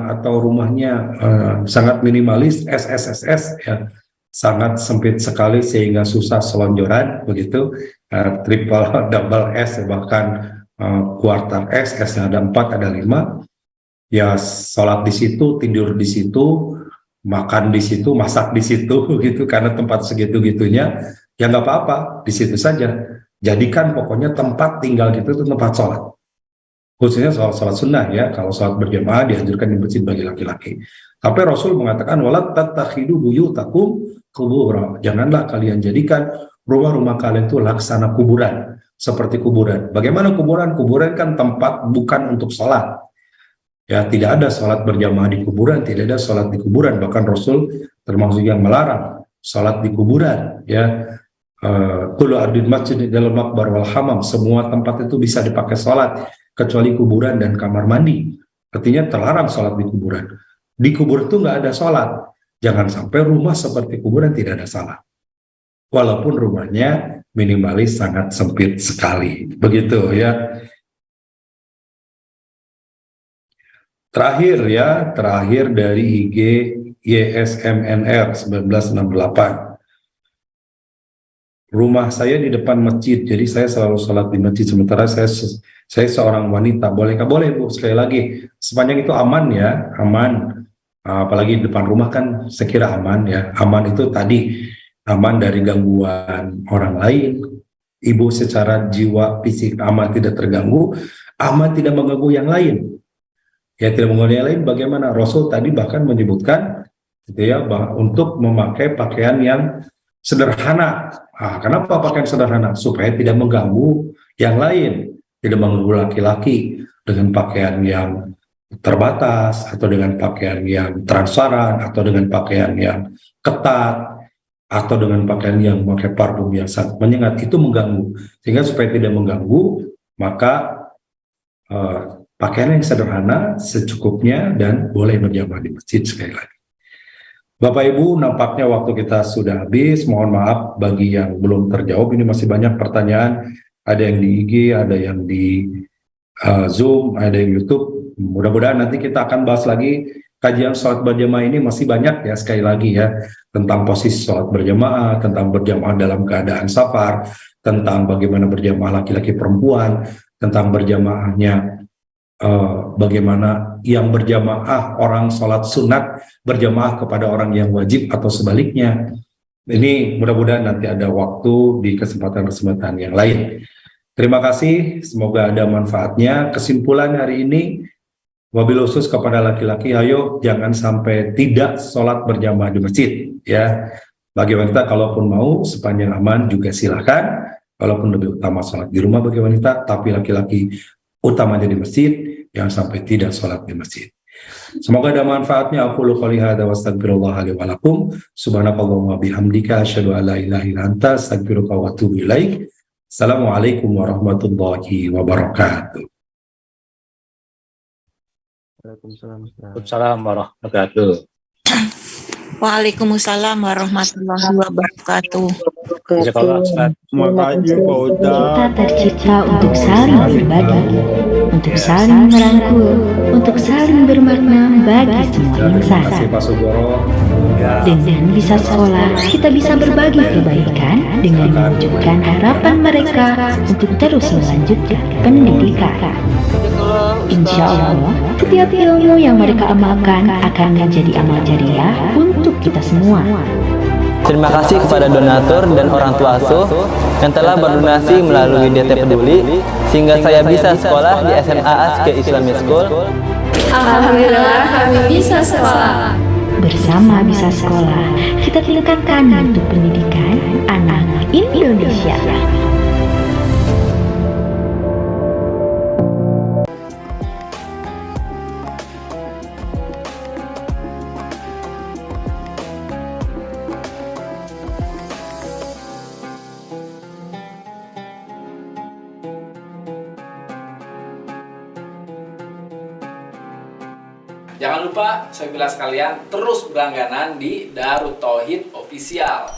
atau rumahnya sangat minimalis, SSSS ya, sangat sempit sekali sehingga susah selonjoran begitu, triple double S bahkan kuartal S ada 4 ada 5 ya, sholat di situ, tidur di situ, makan di situ, masak di situ gitu karena tempat segitu-gitunya, ya nggak apa-apa di situ saja. Jadikan pokoknya tempat tinggal gitu itu tempat sholat. Khususnya sholat sunnah ya. Kalau sholat berjamaah dianjurkan di masjid bagi laki-laki. Tapi Rasul mengatakan wala tattakhidu buyutakum qubura. Janganlah kalian jadikan rumah-rumah kalian itu laksana kuburan, seperti kuburan. Bagaimana kuburan? Kuburan kan tempat bukan untuk sholat. Ya, tidak ada sholat berjamaah di kuburan, tidak ada sholat di kuburan. Bahkan Rasul termasuk yang melarang sholat di kuburan. Ya, kullu ardin masjid dalam makbar wal hamam. Semua tempat itu bisa dipakai sholat kecuali kuburan dan kamar mandi. Artinya terlarang sholat di kuburan. Di kubur itu nggak ada sholat. Jangan sampai rumah seperti kuburan tidak ada sholat. Walaupun rumahnya minimalis sangat sempit sekali. Begitu ya. Terakhir dari IG YSMNR 1968. Rumah saya di depan masjid, jadi saya selalu sholat di masjid. Sementara saya seorang wanita. Bolehkah? Boleh Bu. Sekali lagi, sepanjang itu aman ya, aman. Apalagi di depan rumah kan saya kira aman ya. Aman itu tadi aman dari gangguan orang lain. Ibu secara jiwa fisik aman, tidak terganggu, aman tidak mengganggu yang lain. Ya, tidak mengganggu yang lain. Bagaimana? Rasul tadi bahkan menyebutkan gitu ya, untuk memakai pakaian yang sederhana. Kenapa pakaian sederhana? Supaya tidak mengganggu yang lain, tidak mengganggu laki-laki dengan pakaian yang terbatas, atau dengan pakaian yang transparan, atau dengan pakaian yang ketat, atau dengan pakaian yang memakai parfum yang sangat menyengat. Itu mengganggu. Sehingga supaya tidak mengganggu, maka pakaian yang sederhana secukupnya dan boleh berjamaah di masjid. Sekali lagi, Bapak Ibu, nampaknya waktu kita sudah habis. Mohon maaf bagi yang belum terjawab. Ini masih banyak pertanyaan. Ada yang di IG, ada yang di Zoom, ada yang YouTube. Mudah-mudahan nanti kita akan bahas lagi. Kajian sholat berjamaah ini masih banyak ya, sekali lagi ya. Tentang posisi sholat berjamaah, tentang berjamaah dalam keadaan safar, tentang bagaimana berjamaah laki-laki perempuan, tentang berjamaahnya bagaimana yang berjamaah orang sholat sunat berjamaah kepada orang yang wajib atau sebaliknya. Ini mudah-mudahan nanti ada waktu di kesempatan-kesempatan yang lain. Terima kasih, semoga ada manfaatnya. Kesimpulan hari ini, wabil khusus kepada laki-laki, ayo jangan sampai tidak sholat berjamaah di masjid ya. Bagi wanita kalaupun mau sepanjang aman juga silakan, walaupun lebih utama sholat di rumah bagi wanita, tapi laki-laki utamanya di masjid, yang sampai tidak sholat di masjid. Semoga ada manfaatnya. Aku qouli hadza wa astaghfirullah li wa lakum. Subhanakallahumma bihamdika asyhadu an la ilaha illa anta astaghfiruka wa atubu ilaik. Assalamualaikum warahmatullahi wabarakatuh. Waalaikumsalam warahmatullahi wabarakatuh. Waalaikumsalam warahmatullahi wabarakatuh. Kita tercipta untuk saling berbagi, untuk saling merangkul, untuk saling bermakna bagi semua insan. Dengan bisa sekolah, kita bisa berbagi kebaikan dengan mewujudkan harapan mereka untuk terus melanjutkan pendidikan. Insya Allah, setiap ilmu yang mereka amalkan akan menjadi amal jariah untuk kita semua. Terima kasih kepada donatur dan orang tua asuh yang telah berdonasi melalui DT Peduli sehingga saya bisa sekolah di SMA Aske Islamic School. Alhamdulillah kami bisa sekolah. Bersama Bisa Sekolah, kita tingkatkan mutu pendidikan anak Indonesia. Jangan lupa, saya bilang sekalian, terus berlangganan di Darut Tauhid Official.